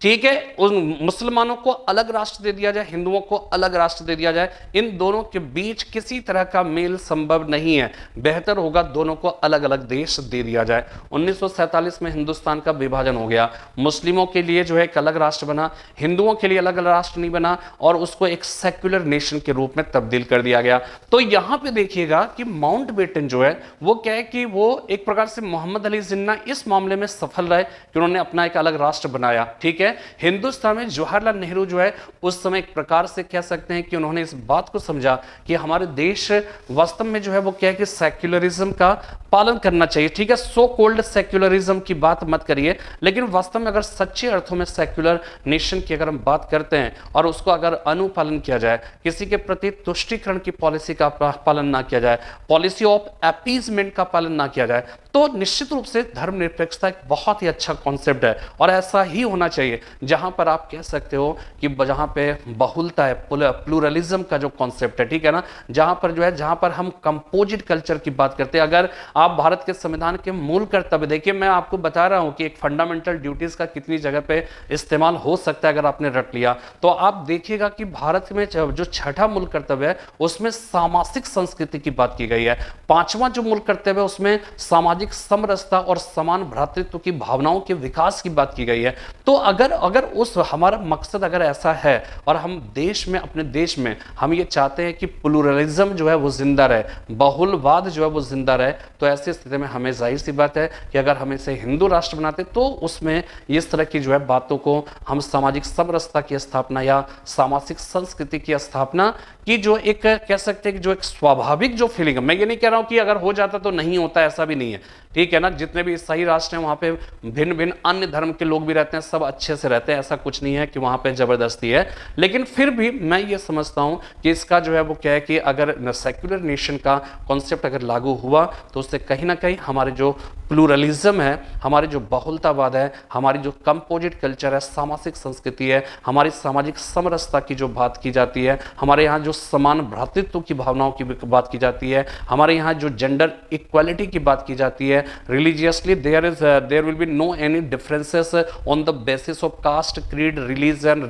ठीक है। उन मुसलमानों को अलग राष्ट्र दे दिया जाए, हिंदुओं को अलग राष्ट्र दे दिया जाए, इन दोनों के बीच किसी तरह का मेल संभव नहीं है, बेहतर होगा दोनों को अलग अलग देश दे दिया जाए। 1947 में हिंदुस्तान का विभाजन हो गया, मुस्लिमों के लिए जो है एक अलग राष्ट्र बना, हिंदुओं के लिए अलग अलग राष्ट्र नहीं बना, और उसको एक सेक्युलर नेशन के रूप में तब्दील कर दिया गया। तो यहां पे देखिएगा कि माउंटबेटन जो है वो क्या है कि वो एक प्रकार से मोहम्मद अली जिन्ना इस मामले में सफल रहे कि उन्होंने अपना एक अलग राष्ट्र बनाया, ठीक है। हिंदुस्तान में जवाहरलाल नेहरू जो है उस समय एक प्रकार से कह सकते हैं कि उन्होंने इस बात को समझा कि हमारे देश वास्तव में जो है वो क्या है कि सेक्युलरिज्म का पालन करना चाहिए, ठीक है। सो कोल्ड सेक्युलरिज्म की बात मत करिए, लेकिन वास्तव में अगर सच्चे अर्थों में सेक्युलर नेशन की अगर हम बात करते हैं और उसको अगर अनुपालन किया जाए, किसी के प्रति तुष्टीकरण की पॉलिसी का पालन ना किया जाए, पॉलिसी ऑफ अपीजमेंट का पालन ना किया जाए, तो निश्चित रूप से धर्मनिरपेक्षता एक बहुत ही अच्छा कॉन्सेप्ट है, और ऐसा ही होना चाहिए जहां पर आप कह सकते हो कि जहां पे बहुलता है, प्लूरलिज्म का जो कॉन्सेप्ट है, ठीक है ना, जहां पर जो है जहां पर हम कंपोजिट कल्चर की बात करते हैं। अगर आप भारत के संविधान के मूल कर्तव्य देखिए, मैं आपको बता रहा हूं कि एक फंडामेंटल ड्यूटीज का कितनी जगह पे इस्तेमाल हो सकता है अगर आपने रट लिया, तो आप देखिएगा कि भारत में जो छठा मूल कर्तव्य है उसमें सामाजिक संस्कृति की बात की गई है। पांचवा जो मूल कर्तव्य है उसमें सामाजिक समरसता और समान भ्रातृत्व की भावनाओं के विकास की बात की गई है। तो अगर उस हमारा मकसद अगर ऐसा है और हम देश में, अपने देश में हम ये चाहते हैं कि प्लूरलिज्म जो है वो जिंदा रहे, बहुलवाद जो है वो जिंदा रहे, तो ऐसी स्थिति में हमें जाहिर सी बात है कि अगर हम इसे हिंदू राष्ट्र बनाते तो उसमें इस तरह की जो है बातों को हम सामाजिक समरसता की स्थापना या सामाजिक संस्कृति की स्थापना की जो एक कह सकते हैं कि जो एक स्वाभाविक जो फीलिंग है, मैं ये नहीं कह रहा हूं कि अगर हो जाता तो नहीं होता, ऐसा भी नहीं है, ठीक है ना। जितने भी ईसाई राष्ट्र हैं वहां पे भिन्न भिन्न अन्य धर्म के लोग भी रहते हैं, सब अच्छे से रहते हैं, ऐसा कुछ नहीं है कि वहां पे जबरदस्ती है। लेकिन फिर भी मैं ये समझता हूं कि इसका जो है वो क्या है कि अगर सेक्युलर नेशन का कॉन्सेप्ट अगर लागू हुआ तो उससे कहीं ना कहीं हमारे जो प्लूरलिज्म है, हमारी जो बहुलतावाद है, हमारी जो कंपोजिट कल्चर है, सामाजिक संस्कृति है, हमारी सामाजिक समरसता की जो बात की जाती है, हमारे यहाँ जो समान भ्रातृत्व की भावनाओं की बात की जाती है, हमारे यहाँ जो जेंडर इक्वालिटी की बात की जाती है, religiously there will be no any differences on the basis of caste, creed, religion,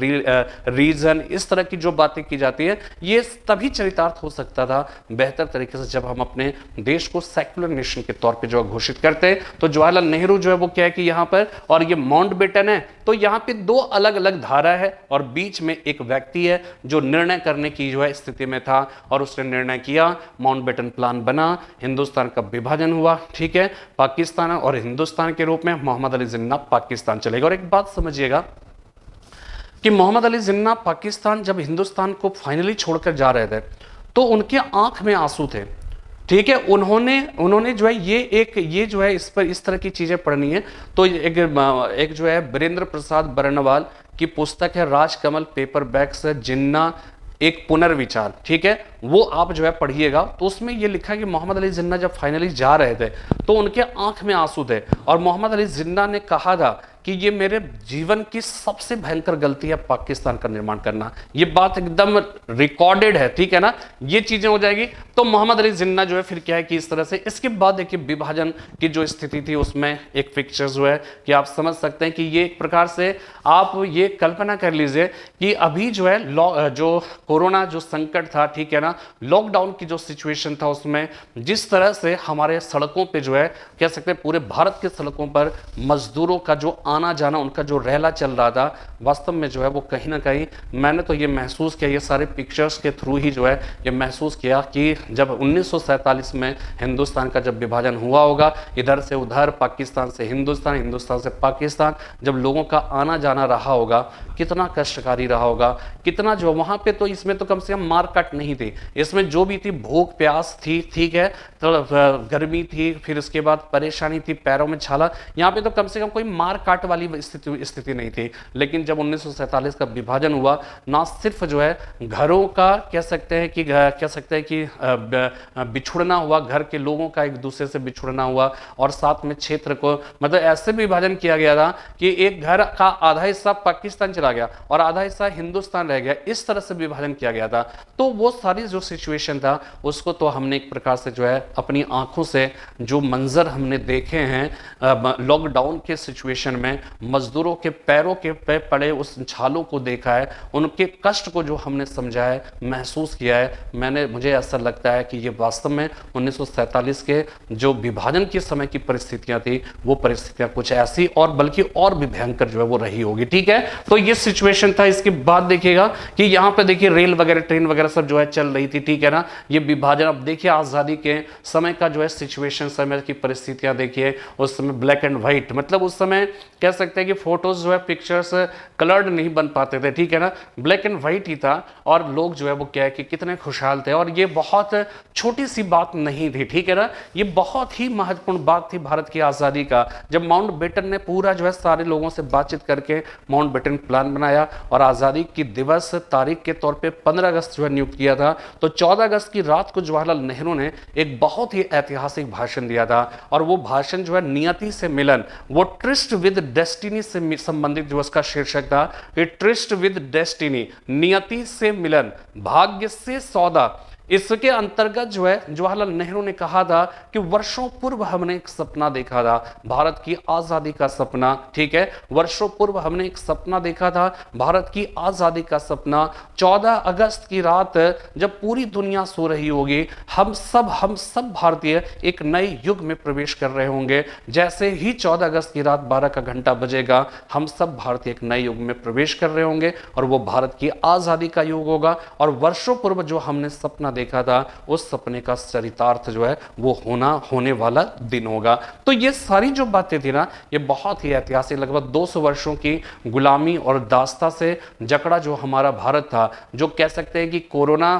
region, इस तरह की जो बातें की जाती है, ये तभी चरितार्थ हो सकता था बेहतर तरीके से जब हम अपने देश को सेक्युलर नेशन के तौर पे जो घोषित करते हैं। तो जवाहरलाल नेहरू जो है वो क्या है कि यहाँ पर, और ये माउंटबेटन है, तो यहाँ पे दो अलग अलग धारा है और बीच में एक व्यक्ति है जो निर्णय करने की जो है स्थिति में था, और उसने निर्णय किया, माउंटबेटन प्लान बना, हिंदुस्तान का विभाजन हुआ, ठीक है, पाकिस्तान और हिंदुस्तान के रूप में मोहम्मद अली जिन्ना पाकिस्तान चलेगा। और एक बात समझिएगा कि मोहम्मद अली जिन्ना पाकिस्तान जब हिंदुस्तान को फाइनली छोड़कर जा रहे थे तो उनके आंख में आंसू थे, ठीक है। उन्होंने जो है ये जो है इस पर इस तरह की चीजें पढ़नी है तो एक जो है वीरेंद्र प्रसाद बरनवाल की पुस्तक है राजकमल पेपरबैक्स जिन्ना एक पुनर्विचार, ठीक है, वो आप जो है पढ़िएगा। तो उसमें ये लिखा है कि मोहम्मद अली जिन्ना जब फाइनली जा रहे थे तो उनके आंख में आंसू थे, और मोहम्मद अली जिन्ना ने कहा था कि ये मेरे जीवन की सबसे भयंकर गलती है पाकिस्तान का निर्माण करना। ये बात एकदम रिकॉर्डेड है, ठीक है ना, ये चीजें हो जाएगी। तो मोहम्मद अली जिन्ना जो है फिर क्या है कि इस तरह से, इसके बाद देखिए विभाजन की जो स्थिति थी उसमें एक पिक्चर जो है कि आप समझ सकते हैं कि ये एक प्रकार से आप ये कल्पना कर लीजिए कि अभी जो है जो कोरोना जो संकट था, ठीक है ना, लॉकडाउन की जो सिचुएशन था उसमें जिस तरह से हमारे सड़कों पर जो है कह सकते हैं पूरे भारत के सड़कों पर मजदूरों का जो आना जाना, उनका जो रहला चल रहा था, वास्तव में जो है वो कहीं ना कहीं मैंने तो ये महसूस किया, ये सारे पिक्चर्स के थ्रू ही जो है ये महसूस किया कि जब 1947 में हिंदुस्तान का जब विभाजन हुआ होगा, इधर से उधर, पाकिस्तान से हिंदुस्तान, हिंदुस्तान से पाकिस्तान, जब लोगों का आना जाना रहा होगा, कितना कष्टकारी रहा होगा, कितना जो वहाँ पे तो इसमें तो कम से कम मार काट नहीं थी, इसमें जो भी थी भूख प्यास थी, ठीक है, तो गर्मी थी, फिर उसके बाद परेशानी थी, पैरों में छाला, यहाँ पे तो कम से कम कोई मार काट वाली स्थिति नहीं थी। लेकिन जब 1947 का विभाजन हुआ, ना सिर्फ जो है घरों का कह सकते हैं कि बिछुड़ना हुआ, घर के लोगों का एक दूसरे से बिछुड़ना हुआ, और साथ में क्षेत्र को मतलब ऐसे विभाजन किया गया था कि एक घर का आधा हिस्सा पाकिस्तान चला गया और आधा हिस्सा हिंदुस्तान रह गया, इस तरह से विभाजन किया गया था। तो वो सारी जो सिचुएशन था उसको तो हमने एक प्रकार से जो है अपनी आंखों से जो मंजर हमने देखे हैं लॉकडाउन के सिचुएशन में, मजदूरों के पैरों के पे पड़े उस छालों को देखा है, उनके कष्ट को जो हमने समझा है, महसूस किया है, मुझे ऐसा लगता है कि ये वास्तव में 1947 के जो विभाजन के समय की परिस्थितियां थी, वो परिस्थितियां कुछ ऐसी और बल्कि और भी भयंकर जो है वो रही होगी। ठीक है, तो ये सिचुएशन था। इसके बाद देखिएगा कि यहां पे देखिए रेल वगैरह, ट्रेन वगैरह सब जो है चल रही थी, ठीक है ना। ये विभाजन, अब देखिए आजादी के समय का जो है सिचुएशन, समय की परिस्थितियां देखिए, उस समय ब्लैक एंड व्हाइट, मतलब उस समय कह सकते हैं कि फोटोज जो है, पिक्चर्स कलर्ड नहीं बन पाते थे, ठीक है ना, ब्लैक एंड व्हाइट ही था, और लोग जो है वो क्या है कि कितने खुशहाल थे। और ये बहुत छोटी सी बात नहीं थी, ठीक है ना, ये बहुत ही महत्वपूर्ण बात थी भारत की आजादी का, जब माउंटबेटन ने पूरा जो है सारे लोगों से बातचीत करके माउंटबेटन प्लान बनाया और आजादी की दिवस तारीख के तौर पे 15 अगस्त जो है नियुक्त किया था। तो 14 अगस्त की रात को जवाहरलाल नेहरू ने एक बहुत ही ऐतिहासिक भाषण दिया था, और वो भाषण जो है नियति से मिलन, वो ट्रिस्ट विद डेस्टिनी से संबंधित जो उसका शीर्षक था, ट्रिस्ट विद डेस्टिनी, नियति से मिलन, भाग्य से सौदा। इसके अंतर्गत जो है जवाहरलाल नेहरू ने कहा था कि वर्षों पूर्व हमने एक सपना देखा था, भारत की आजादी का सपना, ठीक है, वर्षों पूर्व हमने एक सपना देखा था, भारत की आजादी का सपना। 14 अगस्त की रात जब पूरी दुनिया सो रही होगी, हम सब भारतीय एक नए युग में प्रवेश कर रहे होंगे। जैसे ही 14 अगस्त की रात 12 का घंटा बजेगा, हम सब भारतीय एक नए युग में प्रवेश कर रहे होंगे, और वो भारत की आजादी का युग होगा। और वर्षों पूर्व जो हमने सपना देखा था, उस सपने का चरितार्थ जो है वो होने वाला दिन होगा। तो ये सारी जो बातें थी ना, ये बहुत ही ऐतिहासिक, लगभग 200 वर्षों की गुलामी और दास्ता से जकड़ा जो हमारा भारत था, जो कह सकते हैं कि कोरोना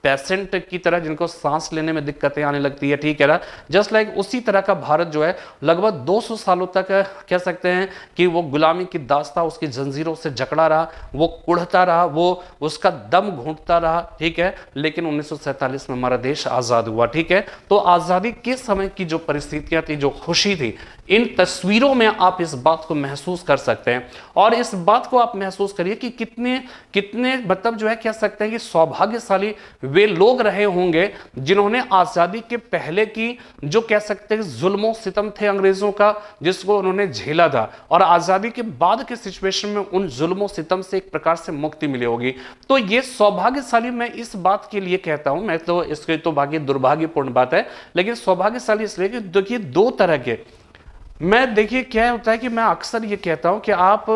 पेशेंट की तरह जिनको सांस लेने में दिक्कतें आने लगती है, ठीक है ना, जस्ट लाइक उसी तरह का भारत जो है लगभग 200 सालों तक कह सकते हैं कि वो गुलामी की दास्ता उसकी जंजीरों से जकड़ा रहा, वो कुढ़ता रहा, वो उसका दम घूंटता रहा, ठीक है। लेकिन 1947 में हमारा देश आज़ाद हुआ, ठीक है। तो आज़ादी के समय की जो परिस्थितियां थी, जो खुशी थी, इन तस्वीरों में आप इस बात को महसूस कर सकते हैं। और इस बात को आप महसूस करिए कि कितने मतलब जो है कह सकते हैं कि सौभाग्यशाली वे लोग रहे होंगे जिन्होंने आजादी के पहले की जो कह सकते हैं जुल्मों सितम थे अंग्रेजों का, जिसको उन्होंने झेला था, और आजादी के बाद के सिचुएशन में उन जुल्मों सितम से एक प्रकार से मुक्ति मिली होगी। तो ये सौभाग्यशाली मैं इस बात के लिए कहता हूं, मैं तो इसके तो बाकी दुर्भाग्यपूर्ण बात है, लेकिन सौभाग्यशाली इसलिए कि देखिए दो तरह के, मैं देखिए क्या होता है कि मैं अक्सर ये कहता हूं कि आप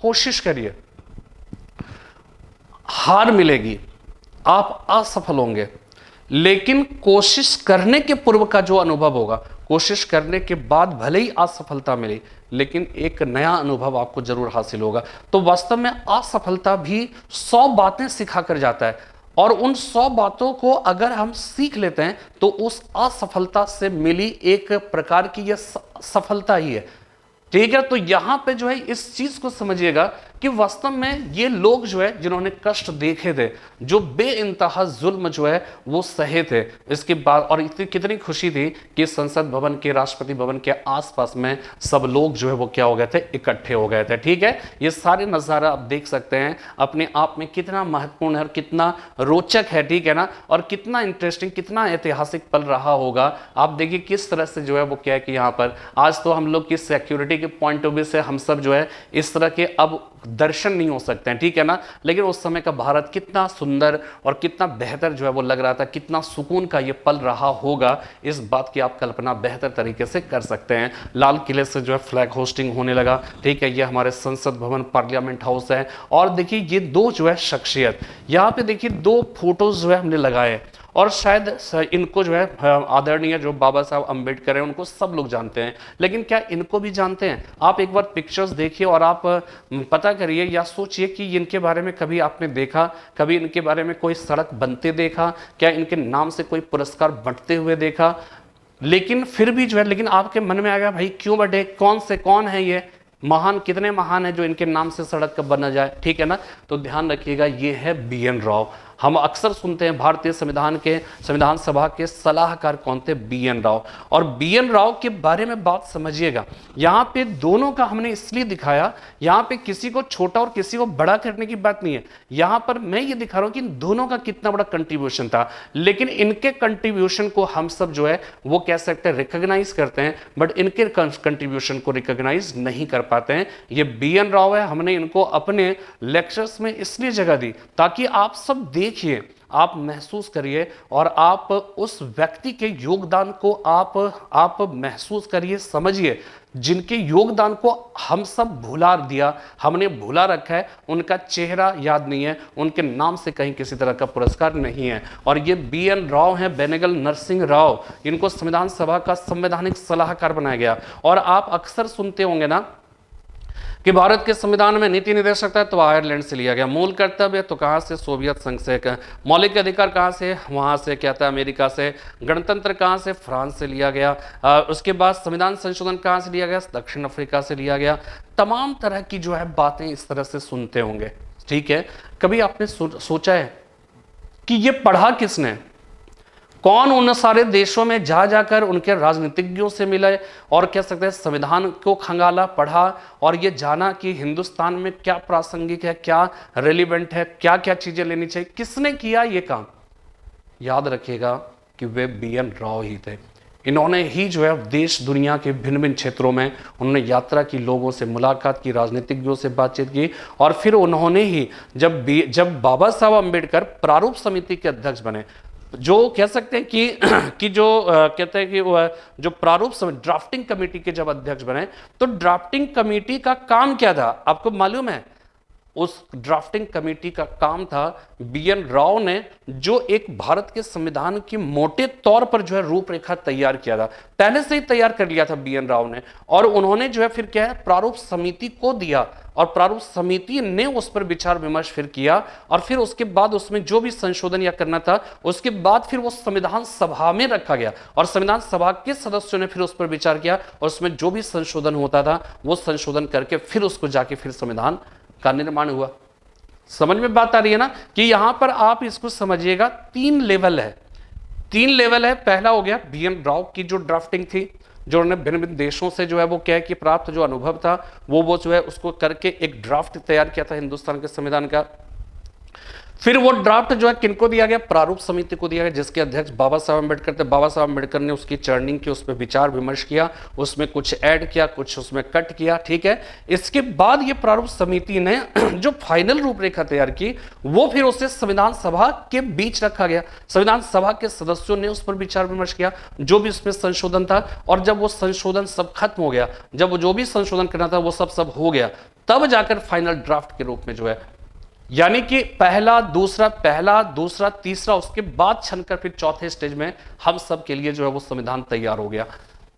कोशिश करिए, हार मिलेगी, आप असफल होंगे, लेकिन कोशिश करने के पूर्व का जो अनुभव होगा, कोशिश करने के बाद भले ही असफलता मिले, लेकिन एक नया अनुभव आपको जरूर हासिल होगा। तो वास्तव में असफलता भी 100 बातें सिखा कर जाता है, और उन 100 बातों को अगर हम सीख लेते हैं तो उस असफलता से मिली एक प्रकार की यह सफलता ही है, ठीक है। तो यहां पे जो है इस चीज को समझिएगा कि वास्तव में ये लोग जो है जिन्होंने कष्ट देखे थे, जो बेइंतहा जुल्म जो है वो सहे थे, इसके बाद और इतनी कितनी खुशी थी कि संसद भवन के, राष्ट्रपति भवन के आसपास में सब लोग जो है वो क्या हो गए थे, इकट्ठे हो गए थे, ठीक है। ये सारे नज़ारा आप देख सकते हैं, अपने आप में कितना महत्वपूर्ण है और कितना रोचक है, ठीक है ना, और कितना इंटरेस्टिंग, कितना ऐतिहासिक पल रहा होगा। आप देखिए किस तरह से जो है वो क्या है कि यहाँ पर आज तो हम लोग की सिक्योरिटी के पॉइंट ऑफ व्यू से हम सब जो है इस तरह के अब दर्शन नहीं हो सकते हैं, ठीक है ना। लेकिन उस समय का भारत कितना सुंदर और कितना बेहतर जो है वो लग रहा था, कितना सुकून का ये पल रहा होगा, इस बात की आप कल्पना बेहतर तरीके से कर सकते हैं। लाल किले से जो है फ्लैग होस्टिंग होने लगा, ठीक है। ये हमारे संसद भवन पार्लियामेंट हाउस है। और देखिए ये दो जो है शख्सियत, यहाँ पे देखिए दो फोटोज जो है हमने लगाए, और शायद इनको जो है आदरणीय जो बाबा साहब अंबेडकर हैं उनको सब लोग जानते हैं, लेकिन क्या इनको भी जानते हैं? आप एक बार पिक्चर्स देखिए और आप पता करिए या सोचिए कि इनके बारे में कभी आपने देखा, कभी इनके बारे में कोई सड़क बनते देखा, क्या इनके नाम से कोई पुरस्कार बंटते हुए देखा? लेकिन फिर भी जो है, लेकिन आपके मन में आ गया भाई क्यों बटे, कौन है ये महान, कितने महान है जो इनके नाम से सड़क कब बना जाए, ठीक है ना। तो ध्यान रखिएगा ये है BN राव। हम अक्सर सुनते हैं भारतीय संविधान सभा के सलाहकार कौन थे? BN राव। और BN राव के बारे में बात समझिएगा, यहाँ पे दोनों का हमने इसलिए दिखाया, यहाँ पे किसी को छोटा और किसी को बड़ा करने की बात नहीं है, यहाँ पर मैं ये दिखा रहा हूं कि इन दोनों का कितना बड़ा कंट्रीब्यूशन था। लेकिन इनके कंट्रीब्यूशन को हम सब जो है वो कह सकते हैं रिकॉग्नाइज करते हैं, बट इनके कंट्रीब्यूशन को रिकॉग्नाइज नहीं कर पाते हैं। ये BN राव है, हमने इनको अपने लेक्चर्स में इसलिए जगह दी ताकि आप सब देखिए, आप महसूस करिए और आप उस व्यक्ति के योगदान को आप महसूस करिए, समझिए, जिनके योगदान को हम सब भुला दिया, हमने भुला रखा है, उनका चेहरा याद नहीं है, उनके नाम से कहीं किसी तरह का पुरस्कार नहीं है। और ये BN राव हैं, बेनेगल नरसिंह राव, इनको संविधान सभा का संवैधानिक सलाहकार बनाया गया। और आप अक्सर सुनते होंगे ना कि भारत के संविधान में नीति निर्देशक है तो आयरलैंड से लिया गया, मूल कर्तव्य तो कहाँ से? सोवियत संघ से, मौलिक अधिकार कहाँ से? वहाँ से क्या था? अमेरिका से। गणतंत्र कहाँ से? फ्रांस से लिया गया। उसके बाद संविधान संशोधन कहाँ से लिया गया? दक्षिण अफ्रीका से लिया गया। तमाम तरह की जो है बातें इस तरह से सुनते होंगे, ठीक है। कभी आपने सोचा है कि ये पढ़ा किसने? कौन उन सारे देशों में जा जाकर उनके राजनीतिज्ञों से मिले और कह सकते हैं संविधान को खंगाला, पढ़ा और ये जाना कि हिंदुस्तान में क्या प्रासंगिक है, क्या रेलिवेंट है, क्या क्या चीजें लेनी चाहिए? किसने किया ये काम? याद रखिएगा कि वे BN राव ही थे। इन्होंने ही जो है देश दुनिया के भिन्न भिन्न क्षेत्रों में उन्होंने यात्रा की, लोगों से मुलाकात की, राजनीतिज्ञों से बातचीत की, और फिर उन्होंने ही जब बाबा साहब अंबेडकर प्रारूप समिति के अध्यक्ष बने, जो कह सकते हैं कि जो कहते हैं कि जो प्रारूप समिति ड्राफ्टिंग कमेटी के जब अध्यक्ष बने, तो ड्राफ्टिंग कमेटी का काम क्या था आपको मालूम है? उस ड्राफ्टिंग कमेटी का काम था, BN राव ने जो एक भारत के संविधान की मोटे तौर पर जो है रूपरेखा तैयार किया था, पहले से ही तैयार कर लिया था BN राव ने, और उन्होंने जो है फिर क्या है प्रारूप समिति को दिया, और प्रारूप समिति ने उस पर विचार विमर्श फिर किया, और फिर उसके बाद उसमें जो भी संशोधन या करना था उसके बाद फिर वो संविधान सभा में रखा गया, और संविधान सभा के सदस्यों ने फिर उस पर विचार किया, और उसमें जो भी संशोधन होता था वो संशोधन करके फिर उसको जाके फिर संविधान का निर्माण हुआ। समझ में बात आ रही है ना? कि यहां पर आप इसको समझिएगा, 3 लेवल है। पहला हो गया BN राव की जो ड्राफ्टिंग थी, जो उन्होंने भिन्न भिन्न देशों से जो है वो क्या कि प्राप्त जो अनुभव था वो जो है उसको करके एक ड्राफ्ट तैयार किया था हिंदुस्तान के संविधान का। फिर वो ड्राफ्ट जो है किनको दिया गया? प्रारूप समिति को दिया गया, जिसके अध्यक्ष बाबा साहब अम्बेडकर थे। बाबा साहब अम्बेडकर ने उसकी चर्निंग की, उस पर विचार विमर्श किया, उसमें कुछ ऐड किया, कुछ उसमें कट किया, ठीक है। इसके बाद ये प्रारूप समिति ने जो फाइनल रूपरेखा तैयार की वो फिर उसे संविधान सभा के बीच रखा गया। संविधान सभा के सदस्यों ने उस पर विचार विमर्श किया, जो भी उसमें संशोधन था, और जब वो संशोधन सब खत्म हो गया, जब वो जो भी संशोधन करना था वो सब हो गया, तब जाकर फाइनल ड्राफ्ट के रूप में जो है, यानी कि पहला दूसरा तीसरा, उसके बाद छनकर फिर चौथे स्टेज में हम सब के लिए जो है वो संविधान तैयार हो गया।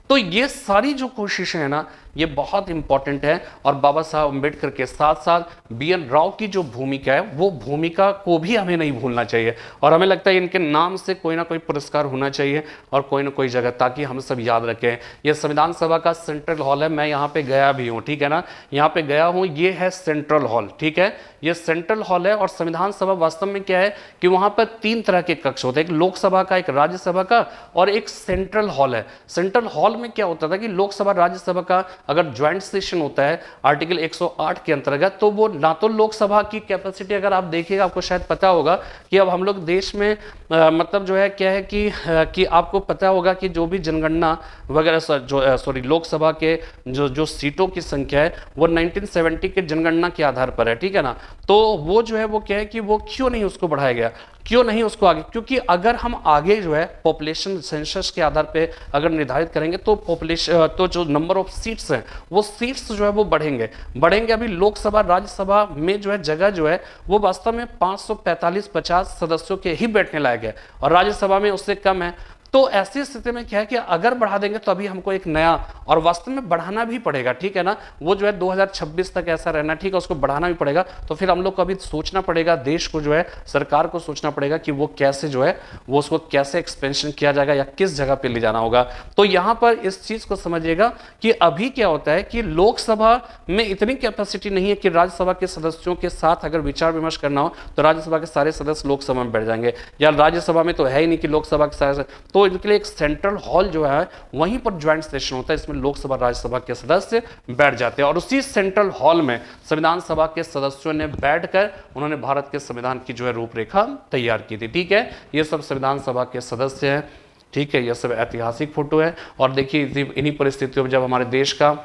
तो ये सारी जो कोशिशें हैं ना, ये बहुत इंपॉर्टेंट है। और बाबा साहब अम्बेडकर के साथ साथ BN राव की जो भूमिका है, वो भूमिका को भी हमें नहीं भूलना चाहिए, और हमें लगता है इनके नाम से कोई ना कोई पुरस्कार होना चाहिए और कोई ना कोई जगह, ताकि हम सब याद रखें। ये संविधान सभा का सेंट्रल हॉल है, मैं यहाँ पे गया भी हूँ, ठीक है ना, यहाँ पे गया हूँ, ये है सेंट्रल हॉल, ठीक है, ये सेंट्रल हॉल है। और संविधान सभा वास्तव में क्या है कि वहाँ पर 3 तरह के कक्ष होते हैं, एक लोकसभा का, एक राज्यसभा का, और एक सेंट्रल हॉल है। सेंट्रल हॉल में क्या होता था कि लोकसभा राज्यसभा का अगर ज्वाइंट सेशन होता है आर्टिकल 108 के अंतर्गत, तो वो ना तो लोकसभा की कैपेसिटी अगर आप देखिएगा, आपको शायद पता होगा कि अब हम लोग देश में मतलब जो है क्या है कि आपको पता होगा कि जो भी जनगणना वगैरह सॉरी लोकसभा के जो सीटों की संख्या है वो 1970 के जनगणना के आधार पर है, ठीक है ना। तो वो जो है वो क्या है कि वो क्यों नहीं उसको बढ़ाया गया, क्यों नहीं उसको आगे, क्योंकि अगर हम आगे जो है पॉपुलेशन सेंसस के आधार पे अगर निर्धारित करेंगे तो पॉपुलेशन तो जो नंबर ऑफ सीट्स हैं वो सीट्स जो है वो बढ़ेंगे। अभी लोकसभा राज्यसभा में जो है जगह जो है वो वास्तव में 545-50 सदस्यों के ही बैठने लायक है और राज्यसभा में उससे कम है। तो ऐसी स्थिति में क्या है कि अगर बढ़ा देंगे तो अभी हमको एक नया और वास्तव में बढ़ाना भी पड़ेगा, ठीक है ना। वो जो है 2026 तक ऐसा रहना, ठीक है, उसको बढ़ाना भी पड़ेगा। तो फिर हम लोग को अभी सोचना पड़ेगा, देश को जो है सरकार को सोचना पड़ेगा कि वो कैसे जो है वो उसको कैसे एक्सपेंशन किया जाएगा या किस जगह पे ले जाना होगा। तो यहां पर इस चीज को समझिएगा कि अभी क्या होता है कि लोकसभा में इतनी कैपेसिटी नहीं है कि राज्यसभा के सदस्यों के साथ अगर विचार विमर्श करना हो तो राज्यसभा के सारे सदस्य लोकसभा में बैठ जाएंगे, या राज्यसभा में तो है ही नहीं कि लोकसभा के सारे, तो इनके लिए एक सेंट्रल हॉल जो है वहीं पर ज्वाइंट सेशन होता है, इसमें लोकसभा राज्यसभा के सदस्य बैठ जाते हैं और उसी सेंट्रल हॉल में संविधान सभा के सदस्यों ने बैठकर उन्होंने भारत के संविधान की जो है रूपरेखा तैयार की थी, ठीक है। ये सब संविधान सभा के सदस्य हैं, ठीक है, यह सब ऐतिहासिक फोटो है। और देखिए इन्हीं परिस्थितियों में जब हमारे देश का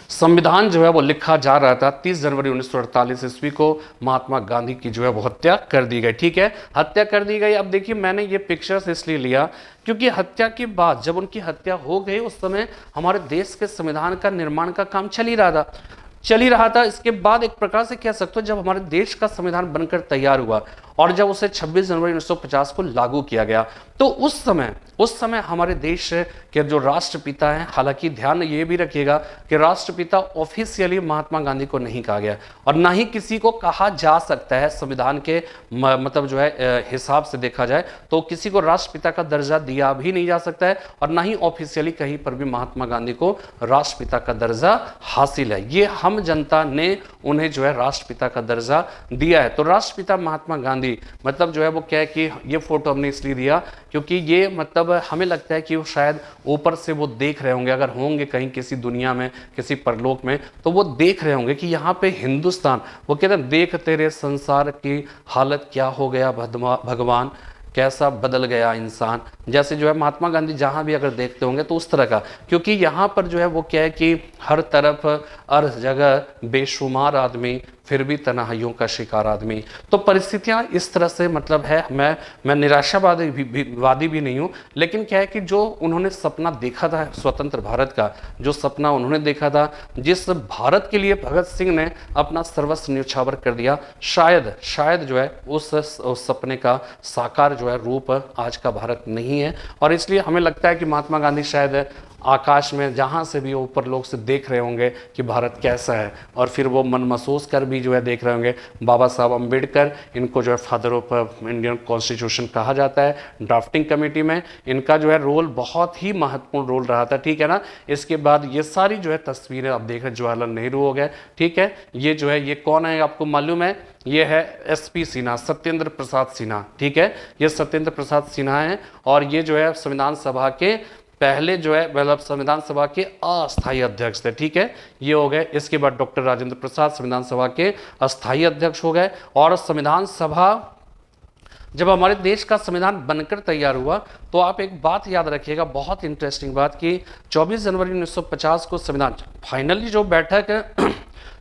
संविधान जो है वो लिखा जा रहा था, 30 जनवरी 1948 ईस्वी को महात्मा गांधी की जो है वो हत्या कर दी गई, ठीक है, हत्या कर दी गई। अब देखिए मैंने ये पिक्चर्स इसलिए लिया क्योंकि हत्या के बाद जब उनकी हत्या हो गई उस समय हमारे देश के संविधान का निर्माण का काम चल ही रहा था। इसके बाद एक प्रकार से कह सकते हो जब हमारे देश का संविधान बनकर तैयार हुआ और जब उसे 26 जनवरी 1950 को लागू किया गया, तो उस समय हमारे देश के जो राष्ट्रपिता हैं, हालांकि ध्यान ये भी रखिएगा कि राष्ट्रपिता ऑफिशियली महात्मा गांधी को नहीं कहा गया और ना ही किसी को कहा जा सकता है। संविधान के मतलब जो है हिसाब से देखा जाए तो किसी को राष्ट्रपिता का दर्जा दिया भी नहीं जा सकता है और ना ही ऑफिशियली कहीं पर भी महात्मा गांधी को राष्ट्रपिता का दर्जा हासिल है। ये हम जनता ने उन्हें जो है राष्ट्रपिता का दर्जा दिया है। तो राष्ट्रपिता महात्मा गांधी मतलब जो है वो क्या है कि ये फोटो हमने इसलिए दिया क्योंकि ये मतलब हमें लगता है कि वो शायद ऊपर से वो देख रहे होंगे, अगर होंगे कहीं किसी दुनिया में किसी परलोक में, तो वो देख रहे होंगे कि यहाँ पे हिंदुस्तान, वो कहते हैं देख तेरे संसार की हालत क्या हो गया भगवान, कैसा बदल गया इंसान। जैसे जो है महात्मा गांधी जहां भी अगर देखते होंगे तो उस तरह का, क्योंकि यहाँ पर जो है वो क्या है कि हर तरफ हर जगह बेशुमार आदमी, फिर भी तन्हाइयों का शिकार आदमी। तो परिस्थितियां इस तरह से मतलब है, मैं निराशावादी भी नहीं हूँ, लेकिन क्या है कि जो उन्होंने सपना देखा था स्वतंत्र भारत का, जो सपना उन्होंने देखा था, जिस भारत के लिए भगत सिंह ने अपना सर्वस्व न्यौछावर कर दिया, शायद जो है उस सपने का साकार जो है रूप आज का भारत नहीं है। और इसलिए हमें लगता है कि महात्मा गांधी शायद आकाश में जहाँ से भी ऊपर लोग से देख रहे होंगे कि भारत कैसा है, और फिर वो मन महसूस कर भी जो है देख रहे होंगे। बाबा साहब अम्बेडकर, इनको जो है फादर ऑफ इंडियन कॉन्स्टिट्यूशन कहा जाता है। ड्राफ्टिंग कमेटी में इनका जो है रोल बहुत ही महत्वपूर्ण रोल रहा था, ठीक है ना। इसके बाद ये सारी जो है तस्वीरें आप देख रहे हैं, जवाहरलाल नेहरू हो गए, ठीक है। ये जो है ये कौन है आपको मालूम है, ये है SP सिन्हा, सत्येंद्र प्रसाद सिन्हा, ठीक है। ये सत्येंद्र प्रसाद सिन्हा है और ये जो है संविधान सभा के पहले जो है मतलब संविधान सभा के अस्थायी अध्यक्ष थे, ठीक है, ये हो गए। इसके बाद डॉक्टर राजेंद्र प्रसाद संविधान सभा के अस्थायी अध्यक्ष हो गए। और संविधान सभा जब हमारे देश का संविधान बनकर तैयार हुआ तो आप एक बात याद रखिएगा, बहुत इंटरेस्टिंग बात, कि 24 जनवरी 1950 को संविधान फाइनली जो बैठक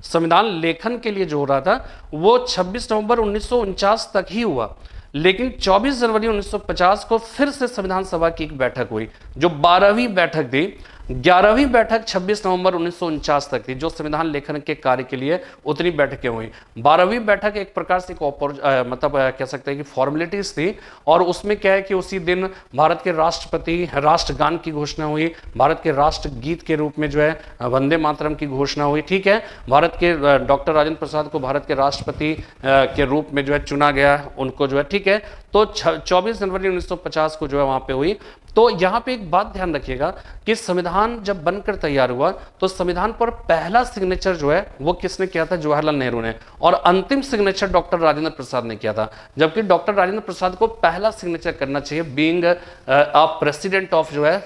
संविधान लेखन के लिए जो हो रहा था वो 26 नवंबर 1949 तक ही हुआ, लेकिन 24 जनवरी 1950 को फिर से संविधान सभा की एक बैठक हुई जो 12वीं बैठक थी। 11वीं बैठक 26 नवंबर 1949 तक थी, जो संविधान लेखन के कार्य के लिए उतनी बैठकें हुई। 12वीं बैठक एक प्रकार से मतलब कह सकते हैं कि फॉर्मेलिटीज थी, और उसमें क्या है कि उसी दिन भारत के राष्ट्रपति राष्ट्रगान की घोषणा हुई, भारत के राष्ट्र गीत के रूप में जो है वंदे मातरम की घोषणा हुई, ठीक है। भारत के डॉक्टर राजेंद्र प्रसाद को भारत के राष्ट्रपति के रूप में जो है चुना गया उनको जो है, ठीक है। तो 24 जनवरी 1950 को जो है वहां पे हुई। तो यहां पे एक बात ध्यान रखिएगा कि संविधान जब बनकर तैयार हुआ तो संविधान पर पहला सिग्नेचर जो है वो किसने किया था? जवाहरलाल नेहरू ने। और अंतिम सिग्नेचर डॉक्टर राजेंद्र प्रसाद ने किया था, जबकि डॉक्टर राजेंद्र प्रसाद को पहला सिग्नेचर करना चाहिए बीइंग अ प्रेसिडेंट ऑफ जो है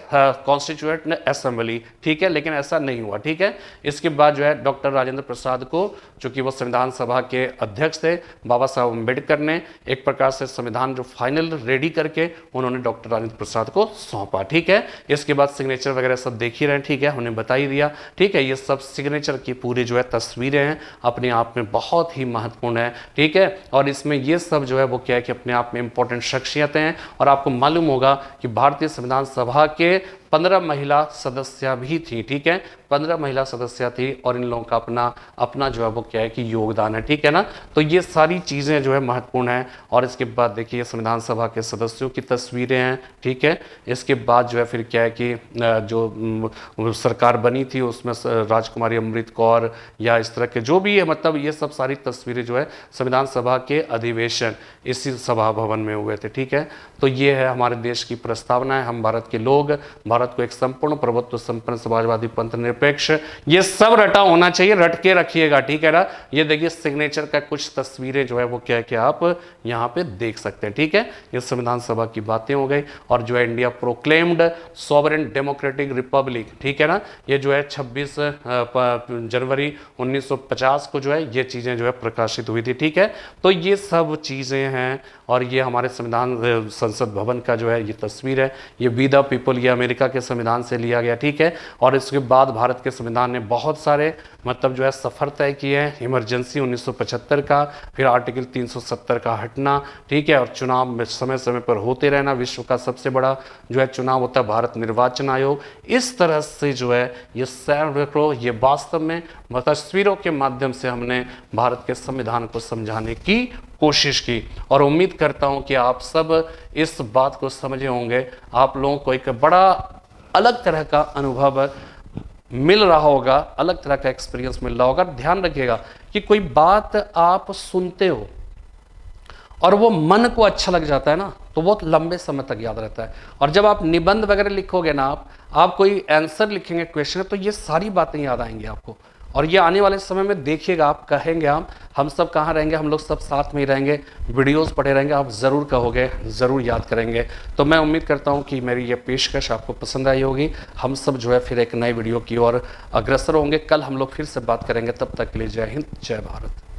कॉन्स्टिट्यूएंट असेंबली, ठीक है, लेकिन ऐसा नहीं हुआ, ठीक है। इसके बाद जो है डॉक्टर राजेंद्र प्रसाद को, चूंकि वो संविधान सभा के अध्यक्ष थे, बाबा साहब अम्बेडकर ने एक प्रकार से संविधान जो फाइनल रेडी करके उन्होंने डॉक्टर राजेंद्र प्रसाद को सौंपा, ठीक है। इसके बाद सिग्नेचर वगैरह सब देख ही रहे हैं, ठीक है, हमने बता ही दिया, ठीक है। ये सब सिग्नेचर की पूरी जो है तस्वीरें हैं, अपने आप में बहुत ही महत्वपूर्ण है, ठीक है। और इसमें ये सब जो है वो क्या है कि अपने आप में इंपॉर्टेंट शख्सियतें हैं। और आपको मालूम होगा कि भारतीय संविधान सभा के 15 महिला सदस्य भी थी, ठीक है, 15 महिला सदस्य थी और इन लोगों का अपना जो है वो क्या है कि योगदान है, ठीक है ना। तो ये सारी चीज़ें जो है महत्वपूर्ण है। और इसके बाद देखिए संविधान सभा के सदस्यों की तस्वीरें हैं, ठीक है। इसके बाद जो है फिर क्या है कि जो सरकार बनी थी उसमें राजकुमारी अमृत कौर या इस तरह के जो भी है, मतलब ये सब सारी तस्वीरें जो है संविधान सभा के अधिवेशन इसी सभा भवन में हुए थे, ठीक है। तो ये है हमारे देश की प्रस्तावना है। हम भारत के लोग भारत को एक संपूर्ण प्रभुत्व संपन्न समाजवादी पंथ निरपेक्ष, ये सब रटा होना चाहिए, रट के रखिएगा, ठीक है ना। ये देखिए सिग्नेचर का कुछ तस्वीरें जो है वो क्या है कि आप यहाँ पे देख सकते हैं, ठीक है। ये संविधान सभा की बातें हो गई। और जो है India proclaimed sovereign democratic Republic, ठीक है ना, ये जो है 26 जनवरी 1950 को जो है ये चीजें जो है प्रकाशित हुई थी, ठीक है। तो ये सब चीजें हैं और ये हमारे संविधान संसद भवन का जो है ये तस्वीर है। ये वी द पीपल, ये अमेरिका के संविधान से लिया गया, ठीक है। और इसके बाद भारत के संविधान ने बहुत सारे मतलब जो है सफर तय किए हैं। इमरजेंसी 1975 का, फिर आर्टिकल 370 का हटना, ठीक है। और चुनाव समय समय पर होते रहना, विश्व का सबसे बड़ा जो है चुनाव होता है भारत निर्वाचन आयोग। इस तरह से जो है ये वास्तव में तस्वीरों के माध्यम से हमने भारत के संविधान को समझाने की कोशिश की। और उम्मीद करता हूं कि आप सब इस बात को समझे होंगे, आप लोगों को एक बड़ा अलग तरह का अनुभव मिल रहा होगा, अलग तरह का एक्सपीरियंस मिल रहा होगा। ध्यान रखिएगा कि कोई बात आप सुनते हो और वो मन को अच्छा लग जाता है ना, तो बहुत लंबे समय तक याद रहता है। और जब आप निबंध वगैरह लिखोगे ना, आप कोई आंसर लिखेंगे क्वेश्चन, तो ये सारी बातें याद आएंगी आपको। और ये आने वाले समय में देखिएगा, आप कहेंगे हम सब कहाँ रहेंगे, हम लोग सब साथ में ही रहेंगे, वीडियोस पढ़े रहेंगे, आप ज़रूर कहोगे, ज़रूर याद करेंगे। तो मैं उम्मीद करता हूँ कि मेरी ये पेशकश आपको पसंद आई होगी। हम सब जो है फिर एक नई वीडियो की ओर अग्रसर होंगे। कल हम लोग फिर से बात करेंगे, तब तक के लिए जय हिंद, जय भारत।